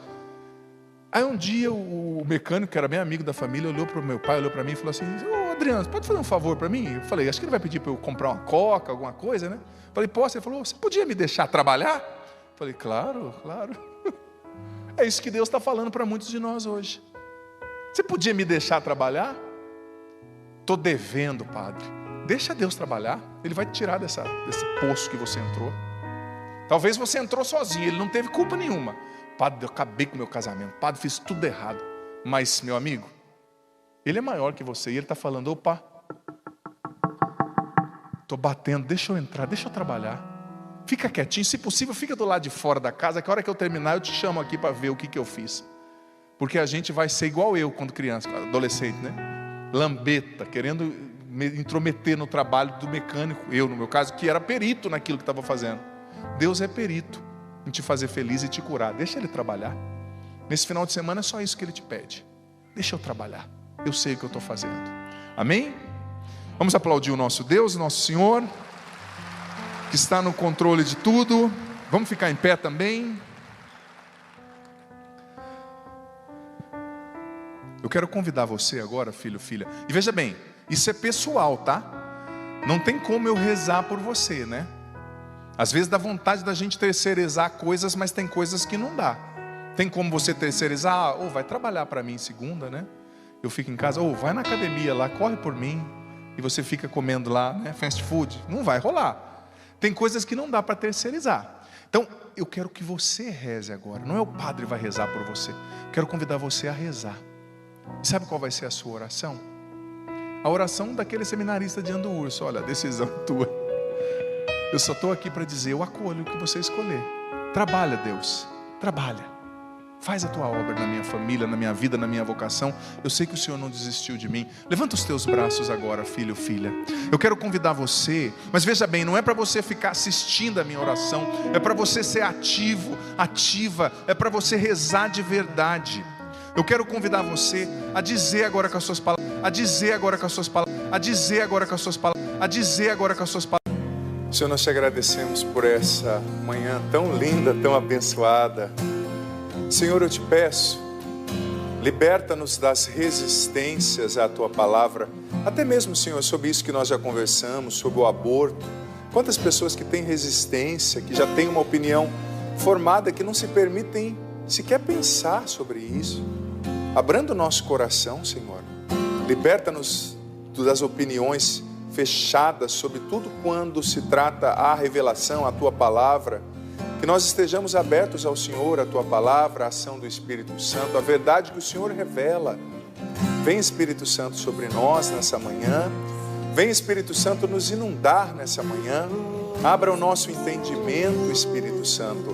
Speaker 1: Aí um dia o mecânico, que era bem amigo da família, olhou para o meu pai, olhou para mim e falou assim: Adriano, pode fazer um favor para mim? Eu falei: acho que ele vai pedir para eu comprar uma coca, alguma coisa, né? Falei: posso? Ele falou: você podia me deixar trabalhar? Eu falei: claro, claro. É isso que Deus está falando para muitos de nós hoje. Você podia me deixar trabalhar? Estou devendo, padre. Deixa Deus trabalhar. Ele vai te tirar desse poço que você entrou. Talvez você entrou sozinho, Ele não teve culpa nenhuma. Padre, eu acabei com o meu casamento. Padre, fiz tudo errado. Mas, meu amigo, Ele é maior que você. E Ele está falando: opa, estou batendo, deixa eu entrar, deixa eu trabalhar. Fica quietinho, se possível fica do lado de fora da casa, que a hora que eu terminar eu te chamo aqui para ver o que eu fiz. Porque a gente vai ser igual eu quando criança, adolescente, né? Lambeta, querendo me intrometer no trabalho do mecânico. Eu, no meu caso, que era perito naquilo que estava fazendo. Deus é perito em te fazer feliz e te curar. Deixa Ele trabalhar. Nesse final de semana é só isso que Ele te pede. Deixa eu trabalhar, eu sei o que eu estou fazendo. Amém? Vamos aplaudir o nosso Deus, nosso Senhor, que está no controle de tudo. Vamos ficar em pé também. Eu quero convidar você agora, filho, filha. E veja bem, Isso é pessoal, tá? Não tem como eu rezar por você, né? Às vezes dá vontade da gente terceirizar coisas, mas tem coisas que não dá. Tem como você terceirizar? Ou vai trabalhar para mim segunda, né? Eu fico em casa, ou vai na academia lá, corre por mim. E você fica comendo lá, né? Fast food. Não vai rolar. Tem coisas que não dá para terceirizar. Então, eu quero que você reze agora. Não é o padre que vai rezar por você. Eu quero convidar você a rezar. E sabe qual vai ser a sua oração? A oração daquele seminarista de Ando Urso. Olha, a decisão é tua. Eu só estou aqui para dizer, eu acolho o que você escolher. Trabalha, Deus. Trabalha. Faz a tua obra na minha família, na minha vida, na minha vocação. Eu sei que o Senhor não desistiu de mim. Levanta os teus braços agora, filho, filha. Eu quero convidar você, mas veja bem, não é para você ficar assistindo a minha oração. É para você ser ativo, ativa. É para você rezar de verdade. Eu quero convidar você a dizer agora com as suas palavras, a dizer agora com as suas palavras, a dizer agora com as suas palavras, a dizer agora com as suas palavras. Senhor, nós te agradecemos por essa manhã tão linda, tão abençoada. Senhor, eu te peço, liberta-nos das resistências à tua palavra, até mesmo, Senhor, sobre isso que nós já conversamos, sobre o aborto. Quantas pessoas que têm resistência, que já têm uma opinião formada, que não se permitem sequer pensar sobre isso. Abrando o nosso coração, Senhor, liberta-nos das opiniões fechadas sobre tudo quando se trata a revelação, a tua palavra. Que nós estejamos abertos ao Senhor, a tua palavra, a ação do Espírito Santo, a verdade que o Senhor revela. Vem, Espírito Santo, sobre nós nessa manhã. Vem, Espírito Santo, nos inundar nessa manhã. Abra o nosso entendimento, Espírito Santo.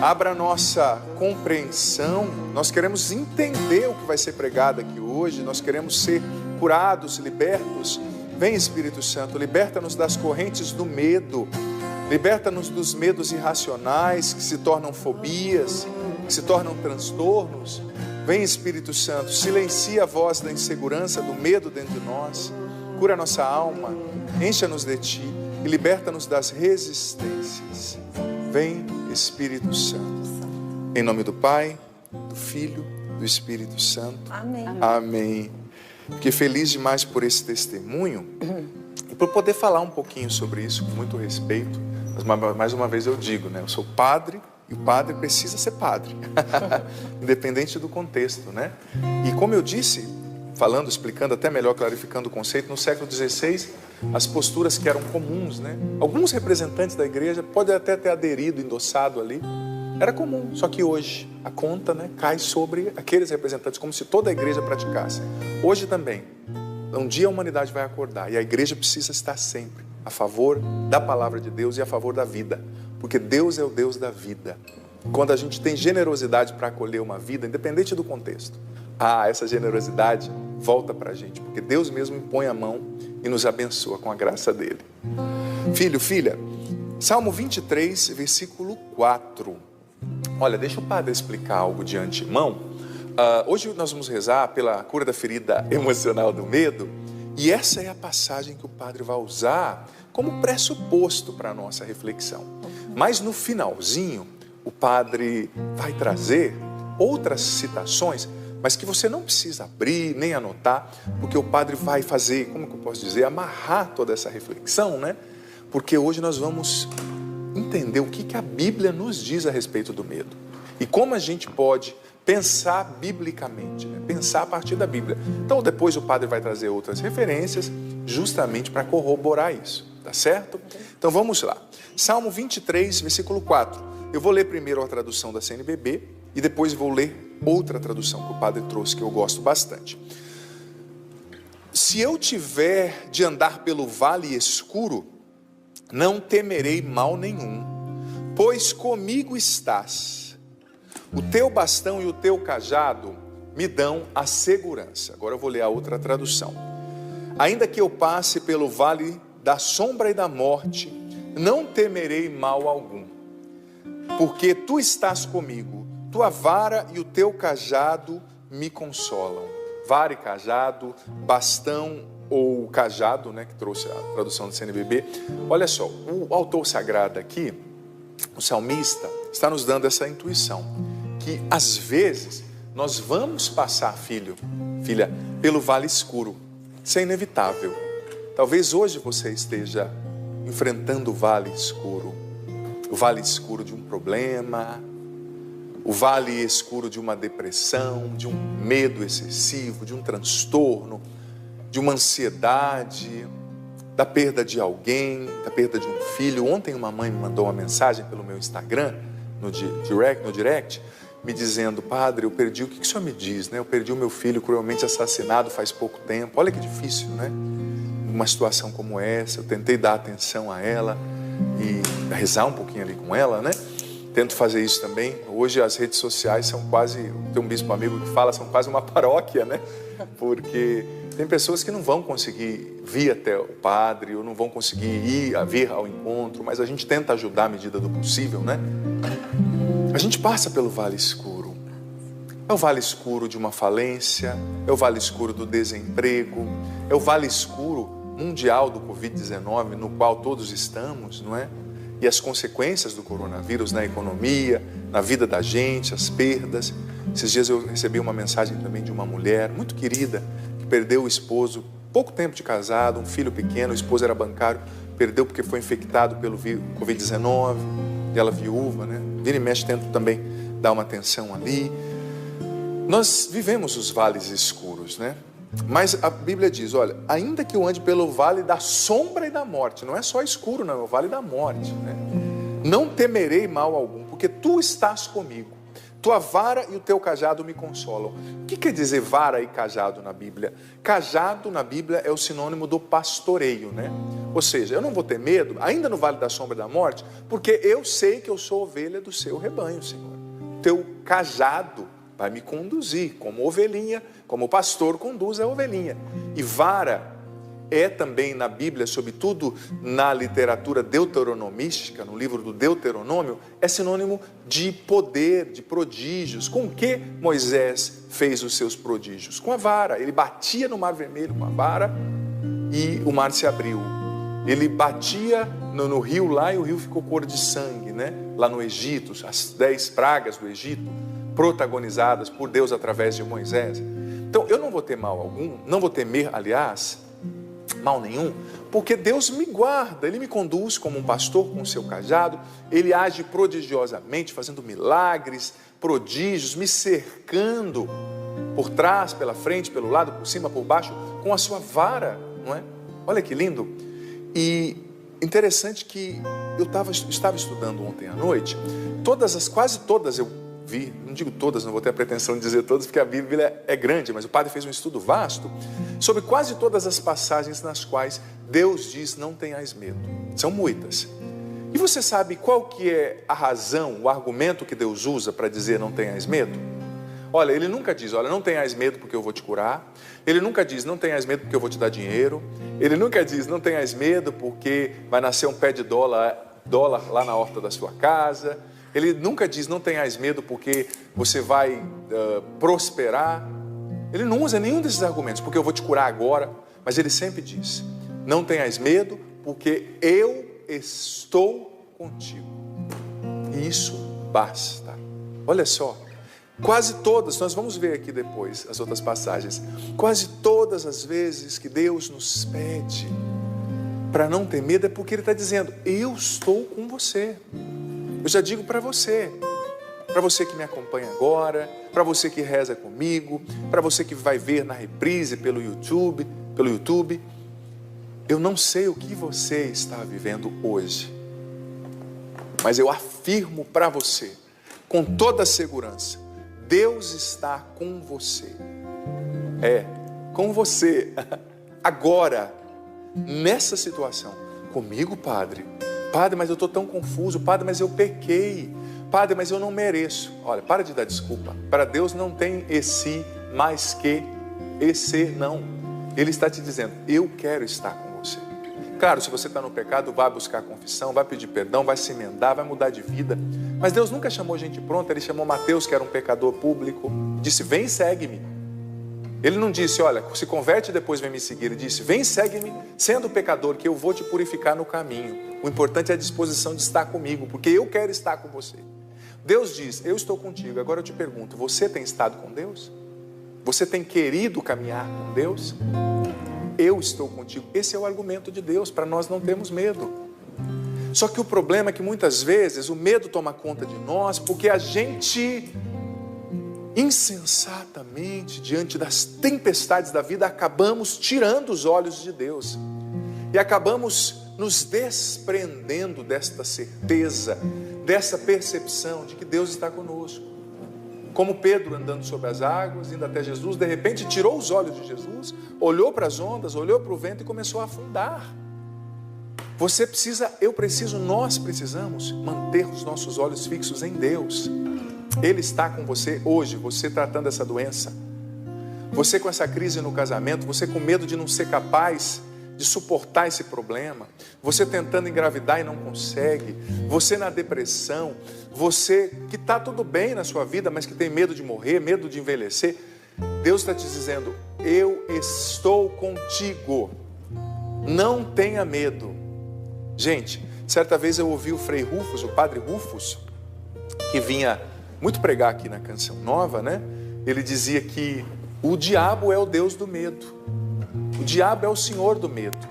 Speaker 1: Abra a nossa compreensão. Nós queremos entender o que vai ser pregado aqui hoje. Nós queremos ser curados, libertos. Vem, Espírito Santo, liberta-nos das correntes do medo. Liberta-nos dos medos irracionais que se tornam fobias, que se tornam transtornos. Vem, Espírito Santo, silencia a voz da insegurança, do medo dentro de nós. Cura nossa alma, encha-nos de Ti e liberta-nos das resistências. Vem, Espírito Santo. Em nome do Pai, do Filho, do Espírito Santo.
Speaker 2: Amém.
Speaker 1: Amém. Fiquei feliz demais por esse testemunho e por poder falar um pouquinho sobre isso com muito respeito. Mas mais uma vez eu digo, né? Eu sou padre e o padre precisa ser padre, independente do contexto, né? E como eu disse, falando, explicando até melhor, clarificando o conceito, no século XVI, as posturas que eram comuns, né? Alguns representantes da igreja podem até ter aderido, endossado ali, era comum, só que hoje a conta, né, cai sobre aqueles representantes, como se toda a igreja praticasse. Hoje também, um dia a humanidade vai acordar e a igreja precisa estar sempre a favor da palavra de Deus e a favor da vida, porque Deus é o Deus da vida. Quando a gente tem generosidade para acolher uma vida, independente do contexto, essa generosidade volta para a gente, porque Deus mesmo impõe a mão e nos abençoa com a graça dele. Filho, filha, Salmo 23, versículo 4. Olha, deixa o padre explicar algo de antemão. Hoje nós vamos rezar pela cura da ferida emocional do medo. E essa é a passagem que o padre vai usar como pressuposto para a nossa reflexão. Mas no finalzinho, o padre vai trazer outras citações, mas que você não precisa abrir nem anotar, porque o padre vai fazer, como que eu posso dizer, amarrar toda essa reflexão, né? Porque hoje nós vamos entender o que a Bíblia nos diz a respeito do medo. E como a gente pode pensar biblicamente, né? Pensar a partir da Bíblia. Então depois o padre vai trazer outras referências justamente para corroborar isso, tá certo? Então vamos lá. Salmo 23, versículo 4. Eu vou ler primeiro a tradução da CNBB e depois vou ler outra tradução que o padre trouxe, que eu gosto bastante. Se eu tiver de andar pelo vale escuro, não temerei mal nenhum, pois comigo estás. O teu bastão e o teu cajado me dão a segurança. Agora eu vou ler a outra tradução. Ainda que eu passe pelo vale da sombra e da morte, não temerei mal algum, porque tu estás comigo, tua vara e o teu cajado me consolam. Vara e cajado, bastão ou cajado, né, que trouxe a tradução do CNBB. Olha só, o autor sagrado aqui, o salmista, está nos dando essa intuição, que às vezes nós vamos passar, filho, filha, pelo vale escuro. Isso é inevitável. Talvez hoje você esteja enfrentando o vale escuro de um problema, o vale escuro de uma depressão, de um medo excessivo, de um transtorno, de uma ansiedade, da perda de alguém, da perda de um filho. Ontem uma mãe me mandou uma mensagem pelo meu Instagram, no direct, me dizendo: padre, eu perdi, o que o senhor me diz, né? Eu perdi o meu filho cruelmente assassinado faz pouco tempo. Olha que difícil, né? Uma situação como essa, eu tentei dar atenção a ela e rezar um pouquinho ali com ela, né? Tento fazer isso também. Hoje as redes sociais são quase, tem um bispo amigo que fala, são quase uma paróquia, né? Porque tem pessoas que não vão conseguir vir até o padre, ou não vão conseguir vir ao encontro, mas a gente tenta ajudar à medida do possível, né? A gente passa pelo vale escuro. É o vale escuro de uma falência, é o vale escuro do desemprego, é o vale escuro mundial do Covid-19, no qual todos estamos, não é? E as consequências do coronavírus na economia, na vida da gente, as perdas. Esses dias eu recebi uma mensagem também de uma mulher muito querida, que perdeu o esposo, pouco tempo de casado, um filho pequeno, o esposo era bancário, perdeu porque foi infectado pelo Covid-19, e ela viúva, né? Vira e mexe, tento também dar uma atenção ali. Nós vivemos os vales escuros, né? Mas a Bíblia diz, olha, ainda que eu ande pelo vale da sombra e da morte, não é só escuro não, é o vale da morte, né? Não temerei mal algum, porque tu estás comigo. Tua vara e o teu cajado me consolam. O que quer dizer vara e cajado na Bíblia? Cajado na Bíblia é o sinônimo do pastoreio, né? Ou seja, eu não vou ter medo, ainda no vale da sombra e da morte, porque eu sei que eu sou ovelha do seu rebanho, Senhor. Teu cajado vai me conduzir, como ovelhinha, como o pastor conduz a ovelhinha. E vara é também na Bíblia, sobretudo na literatura deuteronomística, no livro do Deuteronômio, é sinônimo de poder, de prodígios. Com que Moisés fez os seus prodígios? Com a vara. Ele batia no Mar Vermelho com a vara e o mar se abriu. Ele batia no rio lá e o rio ficou cor de sangue, né? Lá no Egito, as 10 pragas do Egito, protagonizadas por Deus através de Moisés. Então eu não vou ter mal algum, não vou temer, aliás, mal nenhum, porque Deus me guarda, Ele me conduz como um pastor com o seu cajado, Ele age prodigiosamente, fazendo milagres, prodígios, me cercando por trás, pela frente, pelo lado, por cima, por baixo, com a sua vara, não é? Olha que lindo. E interessante que eu estava estudando ontem à noite, quase todas eu vi, não digo todas, não vou ter a pretensão de dizer todas, porque a Bíblia é grande, mas o padre fez um estudo vasto sobre quase todas as passagens nas quais Deus diz: não tenhais medo. São muitas. E você sabe qual que é a razão, o argumento que Deus usa para dizer não tenhais medo? Olha, Ele nunca diz, olha, não tenhais medo porque eu vou te curar. Ele nunca diz, não tenhas medo porque eu vou te dar dinheiro. Ele nunca diz, não tenhas medo porque vai nascer um pé de dólar lá na horta da sua casa. Ele nunca diz, não tenhas medo porque você vai prosperar. Ele não usa nenhum desses argumentos, porque eu vou te curar agora. Mas ele sempre diz, não tenhas medo porque eu estou contigo. E isso basta. Olha só, quase todas, nós vamos ver aqui depois as outras passagens, quase todas as vezes que Deus nos pede para não ter medo, é porque Ele está dizendo, eu estou com você. Eu já digo para você que me acompanha agora, para você que reza comigo, para você que vai ver na reprise pelo YouTube, eu não sei o que você está vivendo hoje, mas eu afirmo para você, com toda a segurança, Deus está com você. Com você, agora, nessa situação. Comigo, Padre, mas eu estou tão confuso. Padre, mas eu pequei. Padre, mas eu não mereço. Olha, para de dar desculpa. Para Deus não tem esse mais que, esse não. Ele está te dizendo, eu quero estar com você. Claro, se você está no pecado, vai buscar confissão, vai pedir perdão, vai se emendar, vai mudar de vida. Mas Deus nunca chamou gente pronta. Ele chamou Mateus, que era um pecador público, disse, vem e segue-me. Ele não disse, olha, se converte e depois vem me seguir. Ele disse, vem e segue-me, sendo pecador, que eu vou te purificar no caminho. O importante é a disposição de estar comigo, porque eu quero estar com você. Deus diz, eu estou contigo. Agora eu te pergunto, você tem estado com Deus? Você tem querido caminhar com Deus? eu estou contigo. Esse é o argumento de Deus para nós não termos medo. Só que o problema é que muitas vezes o medo toma conta de nós porque a gente, insensatamente, diante das tempestades da vida, acabamos tirando os olhos de Deus e acabamos nos desprendendo desta certeza, dessa percepção de que Deus está conosco. Como Pedro andando sobre as águas, indo até Jesus, de repente tirou os olhos de Jesus, olhou para as ondas, olhou para o vento e começou a afundar. Você precisa, eu preciso, nós precisamos manter os nossos olhos fixos em Deus. Ele está com você hoje, você tratando essa doença, você com essa crise no casamento, você com medo de não ser capaz de suportar esse problema, você tentando engravidar e não consegue, você na depressão, você que está tudo bem na sua vida, mas que tem medo de morrer, medo de envelhecer. Deus está te dizendo, eu estou contigo, não tenha medo. Gente, certa vez eu ouvi o Frei Rufus, o Padre Rufus, que vinha muito pregar aqui na Canção Nova, né? Ele dizia que o diabo é o Deus do medo. O diabo é o senhor do medo.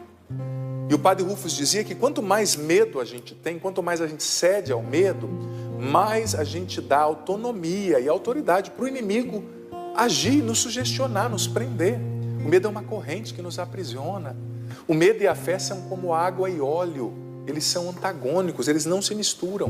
Speaker 1: E o Padre Rufus dizia que quanto mais medo a gente tem, quanto mais a gente cede ao medo, mais a gente dá autonomia e autoridade para o inimigo agir, nos sugestionar, nos prender. O medo é uma corrente que nos aprisiona. O medo e a fé são como água e óleo. Eles são antagônicos, eles não se misturam.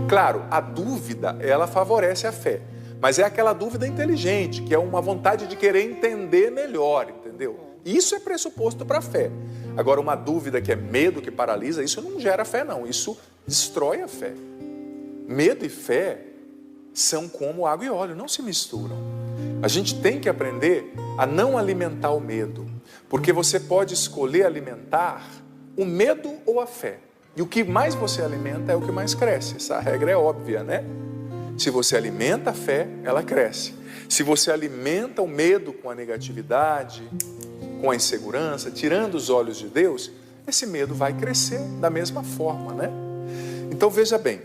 Speaker 1: Claro, a dúvida, ela favorece a fé. Mas é aquela dúvida inteligente, que é uma vontade de querer entender melhor, entendeu? Isso é pressuposto para a fé. Agora, uma dúvida que é medo, que paralisa, isso não gera fé, não. Isso destrói a fé. Medo e fé são como água e óleo, não se misturam. A gente tem que aprender a não alimentar o medo, porque você pode escolher alimentar o medo ou a fé. E o que mais você alimenta é o que mais cresce. Essa regra é óbvia, né? Se você alimenta a fé, ela cresce. Se você alimenta o medo com a negatividade, com a insegurança, tirando os olhos de Deus, esse medo vai crescer da mesma forma, né? Então veja bem,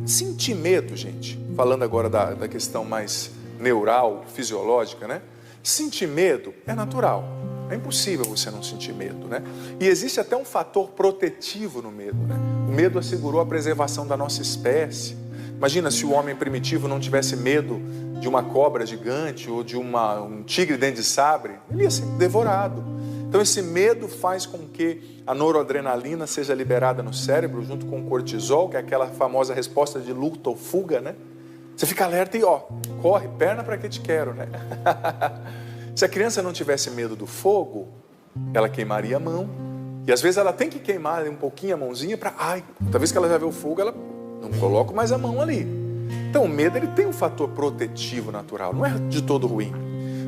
Speaker 1: sentir medo, gente, falando agora da questão mais neural, fisiológica, né? Sentir medo é natural, é impossível você não sentir medo, né? E existe até um fator protetivo no medo, né? O medo assegurou a preservação da nossa espécie. Imagina se o homem primitivo não tivesse medo de uma cobra gigante ou de um tigre dente de sabre, ele ia ser devorado. Então esse medo faz com que a noradrenalina seja liberada no cérebro junto com o cortisol, que é aquela famosa resposta de luta ou fuga, né? Você fica alerta e corre, perna para que te quero, né? Se a criança não tivesse medo do fogo, ela queimaria a mão. E às vezes ela tem que queimar um pouquinho a mãozinha para, toda vez que ela já vê o fogo, ela não coloca mais a mão ali. Então o medo, ele tem um fator protetivo natural, não é de todo ruim.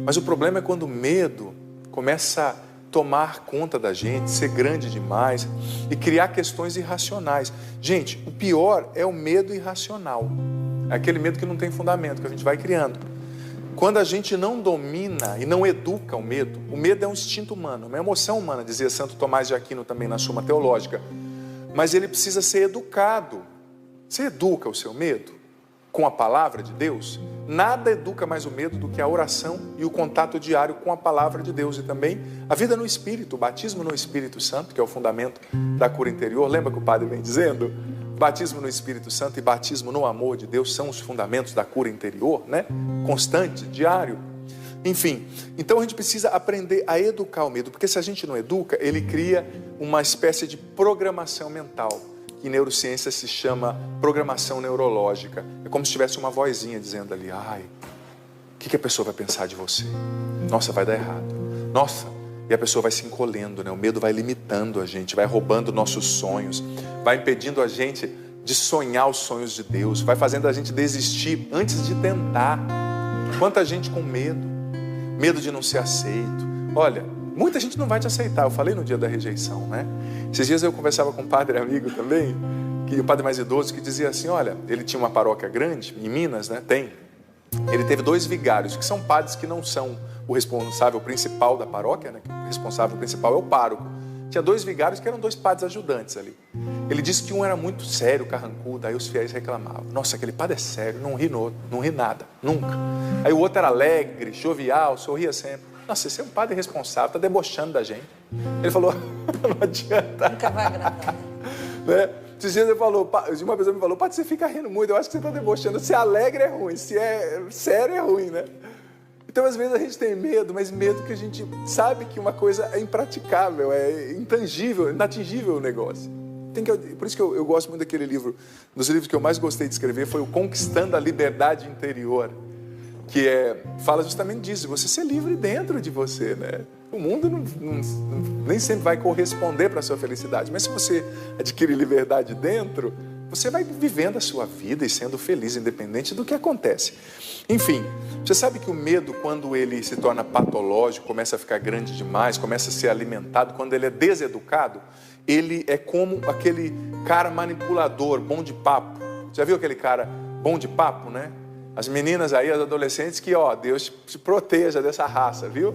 Speaker 1: Mas o problema é quando o medo começa a tomar conta da gente, ser grande demais e criar questões irracionais. Gente, o pior é o medo irracional. É aquele medo que não tem fundamento, que a gente vai criando. Quando a gente não domina e não educa o medo é um instinto humano, uma emoção humana, dizia Santo Tomás de Aquino também na Suma Teológica. Mas ele precisa ser educado. Você educa o seu medo com a palavra de Deus? Nada educa mais o medo do que a oração e o contato diário com a palavra de Deus. E também a vida no Espírito, o batismo no Espírito Santo, que é o fundamento da cura interior. Lembra que o padre vem dizendo? Batismo no Espírito Santo e batismo no amor de Deus são os fundamentos da cura interior, né? Constante, diário. Enfim, então a gente precisa aprender a educar o medo, porque se a gente não educa, ele cria uma espécie de programação mental, que em neurociência se chama programação neurológica. É como se tivesse uma vozinha dizendo ali, o que a pessoa vai pensar de você? Nossa, vai dar errado. Nossa, e a pessoa vai se encolhendo, né? O medo vai limitando a gente, vai roubando nossos sonhos, vai impedindo a gente de sonhar os sonhos de Deus, vai fazendo a gente desistir antes de tentar. Quanta gente com medo de não ser aceito. Olha, muita gente não vai te aceitar, eu falei no dia da rejeição, né? Esses dias eu conversava com um padre amigo também, o padre mais idoso, que dizia assim, olha, ele tinha uma paróquia grande, em Minas, né? Ele teve 2 vigários, que são padres que não são o responsável principal da paróquia, né? O responsável principal é o pároco. Tinha 2 vigários que eram 2 padres ajudantes ali. Ele disse que um era muito sério, carrancudo, aí os fiéis reclamavam. Nossa, aquele padre é sério, não ri nada, nunca. Aí o outro era alegre, jovial, sorria sempre. nossa, você é um padre responsável, está debochando da gente. Ele falou, não adianta.
Speaker 2: Nunca vai agradar.
Speaker 1: Né? Esses dias uma pessoa me falou, padre, você fica rindo muito, eu acho que você está debochando. Se é alegre é ruim, se é sério é ruim, né? Então, às vezes a gente tem medo, mas medo que a gente sabe que uma coisa é impraticável, é intangível, inatingível o negócio. Por isso que eu gosto muito daquele livro, dos livros que eu mais gostei de escrever, foi o Conquistando a Liberdade Interior, que fala justamente disso, você ser livre dentro de você, né? O mundo nem sempre vai corresponder para a sua felicidade, mas se você adquirir liberdade dentro, você vai vivendo a sua vida e sendo feliz, independente do que acontece. Enfim, você sabe que o medo, quando ele se torna patológico, começa a ficar grande demais, começa a ser alimentado, quando ele é deseducado, ele é como aquele cara manipulador, bom de papo. Já viu aquele cara bom de papo, né? As meninas aí, as adolescentes, que Deus te proteja dessa raça, viu?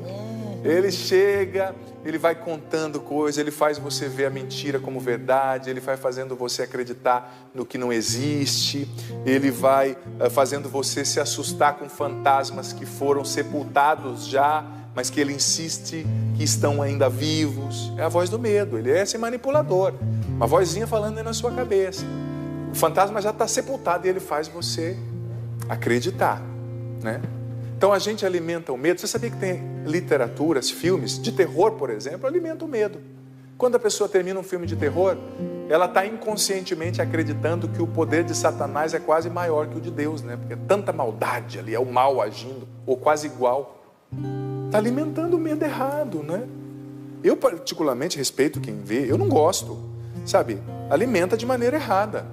Speaker 1: Ele chega, ele vai contando coisas, ele faz você ver a mentira como verdade, ele vai fazendo você acreditar no que não existe, ele vai fazendo você se assustar com fantasmas que foram sepultados já, mas que ele insiste que estão ainda vivos. É a voz do medo, ele é esse manipulador, uma vozinha falando aí na sua cabeça. O fantasma já está sepultado e ele faz você acreditar, né? Então a gente alimenta o medo. Você sabia que tem literaturas, filmes de terror, por exemplo, alimentam o medo. Quando a pessoa termina um filme de terror, ela está inconscientemente acreditando que o poder de Satanás é quase maior que o de Deus, né? Porque é tanta maldade ali, é o mal agindo, ou quase igual. Está alimentando o medo errado, né? Eu particularmente respeito quem vê, eu não gosto, sabe? Alimenta de maneira errada.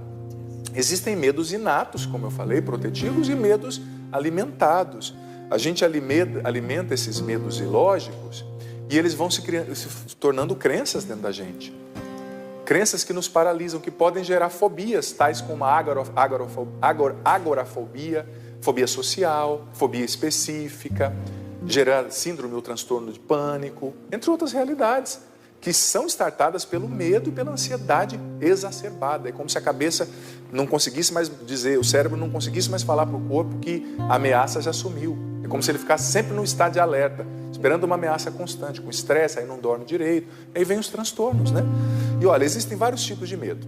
Speaker 1: Existem medos inatos, como eu falei, protetivos, e medos alimentados. A gente alimenta esses medos ilógicos e eles vão se tornando crenças dentro da gente. Crenças que nos paralisam, que podem gerar fobias, tais como a agorafobia, fobia social, fobia específica, gerar síndrome ou transtorno de pânico, entre outras realidades, que são startadas pelo medo e pela ansiedade exacerbada. É como se a cabeça não conseguisse mais dizer, o cérebro não conseguisse mais falar para o corpo que a ameaça já sumiu. É como se ele ficasse sempre num estado de alerta, esperando uma ameaça constante, com estresse, aí não dorme direito, aí vem os transtornos, né? E olha, existem vários tipos de medo.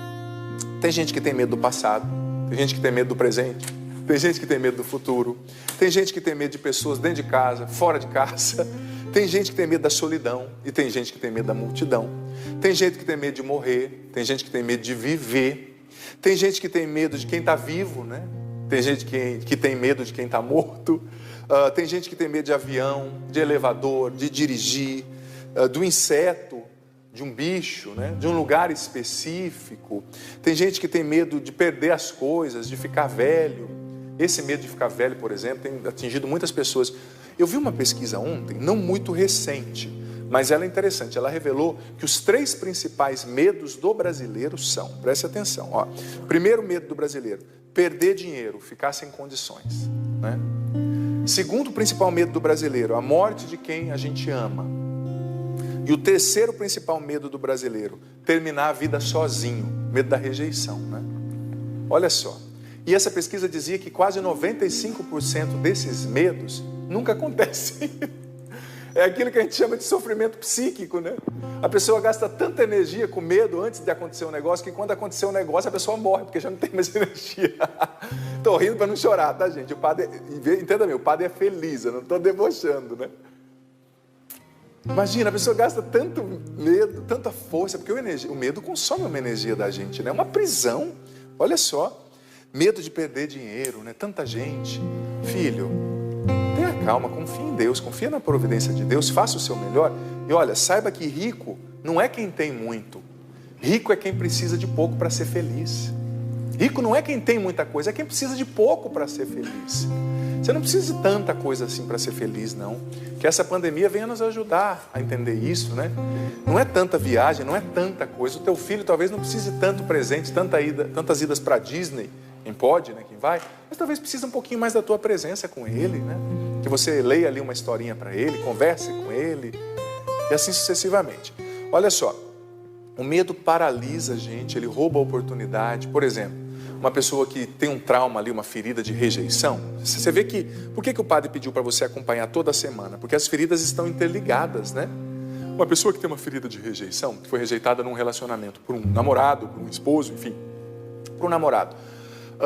Speaker 1: Tem gente que tem medo do passado, tem gente que tem medo do presente, tem gente que tem medo do futuro, tem gente que tem medo de pessoas dentro de casa, fora de casa, tem gente que tem medo da solidão e tem gente que tem medo da multidão, tem gente que tem medo de morrer, tem gente que tem medo de viver, tem gente que tem medo de quem está vivo, né? Tem gente que tem medo de quem está morto, tem gente que tem medo de avião, de elevador, de dirigir, do inseto, de um bicho, né? De um lugar específico. Tem gente que tem medo de perder as coisas, de ficar velho. Esse medo de ficar velho, por exemplo, tem atingido muitas pessoas. Eu vi uma pesquisa ontem, não muito recente, mas ela é interessante. Ela revelou que os 3 principais medos do brasileiro são, preste atenção, primeiro medo do brasileiro, perder dinheiro, ficar sem condições, né? Segundo principal medo do brasileiro, a morte de quem a gente ama. E o terceiro principal medo do brasileiro, terminar a vida sozinho, medo da rejeição, né? Olha só. E essa pesquisa dizia que quase 95% desses medos nunca acontecem. É aquilo que a gente chama de sofrimento psíquico, né? A pessoa gasta tanta energia com medo antes de acontecer um negócio, que quando acontecer um negócio a pessoa morre, porque já não tem mais energia. Estou rindo para não chorar, tá, gente? O padre, entenda-me, o padre é feliz, eu não estou debochando, né? Imagina, a pessoa gasta tanto medo, tanta força, porque o medo consome uma energia da gente, né? Uma prisão, olha só. Medo de perder dinheiro, né? Tanta gente. Filho, tenha calma, confia em Deus, confia na providência de Deus, faça o seu melhor. E olha, saiba que rico não é quem tem muito. Rico é quem precisa de pouco para ser feliz. Rico não é quem tem muita coisa, é quem precisa de pouco para ser feliz. Você não precisa de tanta coisa assim para ser feliz, não. Que essa pandemia venha nos ajudar a entender isso, né? Não é tanta viagem, não é tanta coisa. O teu filho talvez não precise tanto presente, tantas idas para Disney. Quem pode, né? Quem vai, mas talvez precise um pouquinho mais da tua presença com ele, né? Que você leia ali uma historinha para ele, converse com ele, e assim sucessivamente. Olha só, o medo paralisa a gente, ele rouba a oportunidade. Por exemplo, uma pessoa que tem um trauma ali, uma ferida de rejeição, você vê que, por que o padre pediu para você acompanhar toda semana? Porque as feridas estão interligadas, né? Uma pessoa que tem uma ferida de rejeição, que foi rejeitada num relacionamento por um namorado, por um esposo, enfim, por um namorado,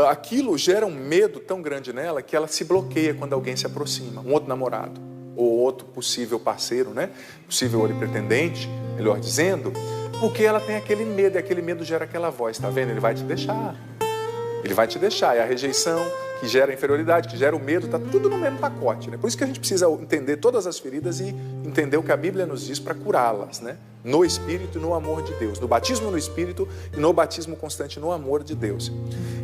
Speaker 1: aquilo gera um medo tão grande nela que ela se bloqueia quando alguém se aproxima, um outro namorado, ou outro possível parceiro, né? Possível ali pretendente, melhor dizendo, porque ela tem aquele medo, e aquele medo gera aquela voz, tá vendo? Ele vai te deixar. Ele vai te deixar. É a rejeição que gera a inferioridade, que gera o medo, tá tudo no mesmo pacote, né? Por isso que a gente precisa entender todas as feridas e entender o que a Bíblia nos diz para curá-las, né? No Espírito e no amor de Deus. No batismo no Espírito e no batismo constante no amor de Deus.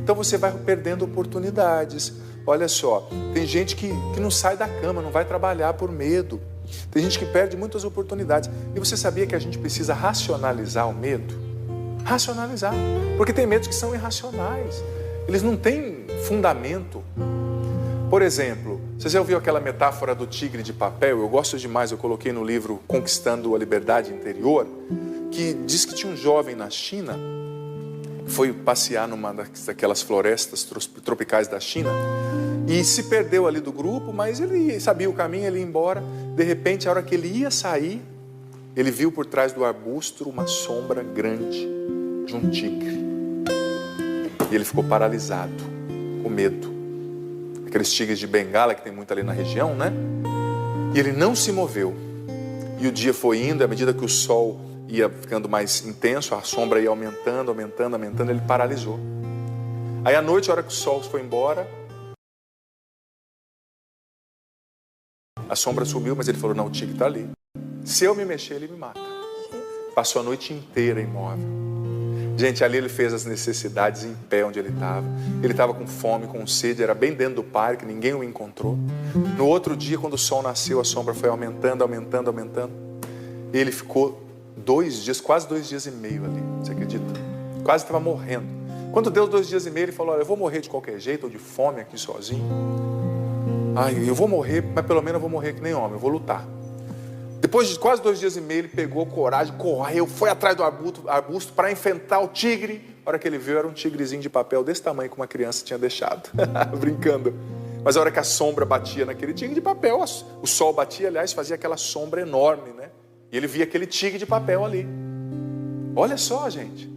Speaker 1: Então você vai perdendo oportunidades. Olha só, tem gente que não sai da cama, não vai trabalhar por medo. Tem gente que perde muitas oportunidades. E você sabia que a gente precisa racionalizar o medo? Racionalizar. Porque tem medos que são irracionais. Eles não têm fundamento. Por exemplo, você já ouviu aquela metáfora do tigre de papel? Eu gosto demais, eu coloquei no livro Conquistando a Liberdade Interior, que diz que tinha um jovem na China, foi passear numa daquelas florestas tropicais da China, e se perdeu ali do grupo, mas ele sabia o caminho, ele ia embora. De repente, a hora que ele ia sair, ele viu por trás do arbusto uma sombra grande de um tigre. E ele ficou paralisado, com medo. Aqueles tigres de Bengala que tem muito ali na região, né? E ele não se moveu. E o dia foi indo, à medida que o sol ia ficando mais intenso, a sombra ia aumentando, ele paralisou. Aí à noite, a hora que o sol foi embora, a sombra subiu, mas ele falou, não, o tigre está ali. Se eu me mexer, ele me mata. Passou a noite inteira imóvel. Gente, ali ele fez as necessidades em pé onde ele estava. Ele estava com fome, com sede, era bem dentro do parque, ninguém o encontrou. No outro dia, quando o sol nasceu, a sombra foi aumentando. Ele ficou 2 dias, quase 2 dias e meio ali, você acredita? Quase estava morrendo. Quando deu 2 dias e meio, ele falou, olha, eu vou morrer de qualquer jeito, ou de fome aqui sozinho. Ai, eu vou morrer, mas pelo menos eu vou morrer que nem homem, eu vou lutar. Depois de quase 2 dias e meio, ele pegou coragem, correu, foi atrás do arbusto para enfrentar o tigre. A hora que ele viu, era um tigrezinho de papel desse tamanho que uma criança tinha deixado, brincando. Mas a hora que a sombra batia naquele tigre de papel, o sol batia, aliás, fazia aquela sombra enorme, né? E ele via aquele tigre de papel ali. Olha só, gente.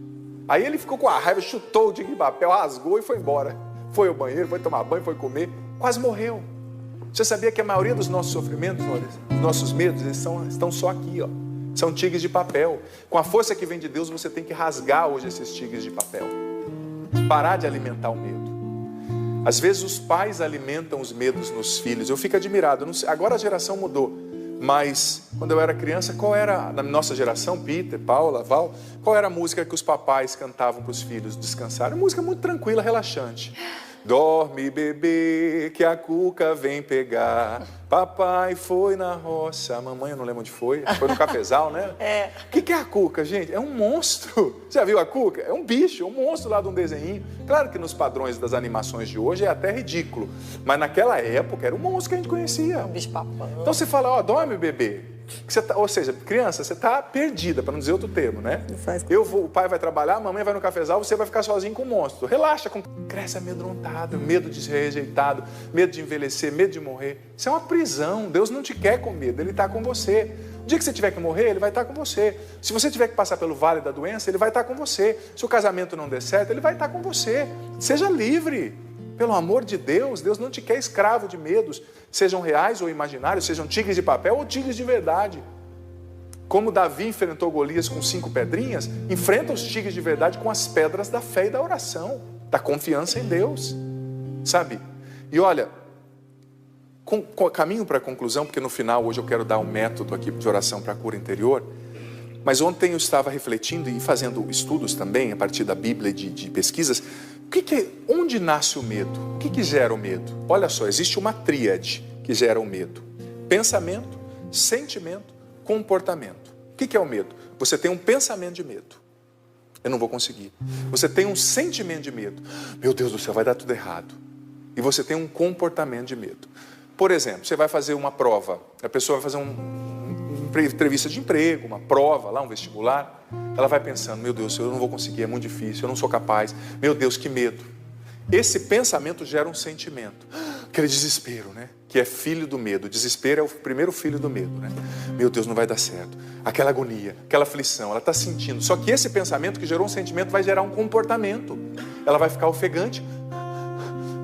Speaker 1: Aí ele ficou com a raiva, chutou o tigre de papel, rasgou e foi embora. Foi ao banheiro, foi tomar banho, foi comer, quase morreu. Você sabia que a maioria dos nossos sofrimentos, dos nossos medos, eles estão só aqui, ó. São tigres de papel. Com a força que vem de Deus, você tem que rasgar hoje esses tigres de papel. Parar de alimentar o medo. Às vezes os pais alimentam os medos nos filhos. Eu fico admirado. Não sei, agora a geração mudou. Mas quando eu era criança, qual era, na nossa geração, Peter, Paula, Val, qual era a música que os papais cantavam para os filhos descansarem? Uma música muito tranquila, relaxante. Dorme, bebê, que a cuca vem pegar. Papai foi na roça. A mamãe, eu não lembro onde foi. Foi no cafezal, né? É. O que é a cuca, gente? É um monstro. Você já viu a cuca? É um bicho, é um monstro lá de um desenho. Claro que nos padrões das animações de hoje é até ridículo. Mas naquela época era um monstro que a gente conhecia. Um bicho papão. Então você fala, ó, dorme, bebê. Ou seja, criança, você está perdida, para não dizer outro termo, né? O pai vai trabalhar, a mamãe vai no cafezal, você vai ficar sozinho com o monstro. Relaxa, cresce amedrontado, medo de ser rejeitado, medo de envelhecer, medo de morrer. Isso é uma prisão. Deus não te quer com medo, Ele está com você. O dia que você tiver que morrer, Ele vai estar com você. Se você tiver que passar pelo vale da doença, Ele vai estar com você. Se o casamento não der certo, Ele vai estar com você. Seja livre. Pelo amor de Deus, Deus não te quer escravo de medos, sejam reais ou imaginários, sejam tigres de papel ou tigres de verdade. Como Davi enfrentou Golias com 5 pedrinhas, enfrenta os tigres de verdade com as pedras da fé e da oração, da confiança em Deus, sabe? E olha, caminho para a conclusão, porque no final hoje eu quero dar um método aqui de oração para a cura interior. Mas ontem eu estava refletindo e fazendo estudos também, a partir da Bíblia e de pesquisas. Onde nasce o medo? O que gera o medo? Olha só, existe uma tríade que gera o medo. Pensamento, sentimento, comportamento. O que é o medo? Você tem um pensamento de medo. Eu não vou conseguir. Você tem um sentimento de medo. Meu Deus do céu, vai dar tudo errado. E você tem um comportamento de medo. Por exemplo, você vai fazer uma prova. A pessoa vai fazer uma entrevista de emprego, uma prova lá, um vestibular. Ela vai pensando, meu Deus, eu não vou conseguir, é muito difícil, eu não sou capaz. Meu Deus, que medo. Esse pensamento gera um sentimento, aquele desespero, né? Que é filho do medo. O desespero é o primeiro filho do medo, né? Meu Deus, não vai dar certo. Aquela agonia, aquela aflição, ela está sentindo. Só que esse pensamento que gerou um sentimento vai gerar um comportamento. Ela vai ficar ofegante,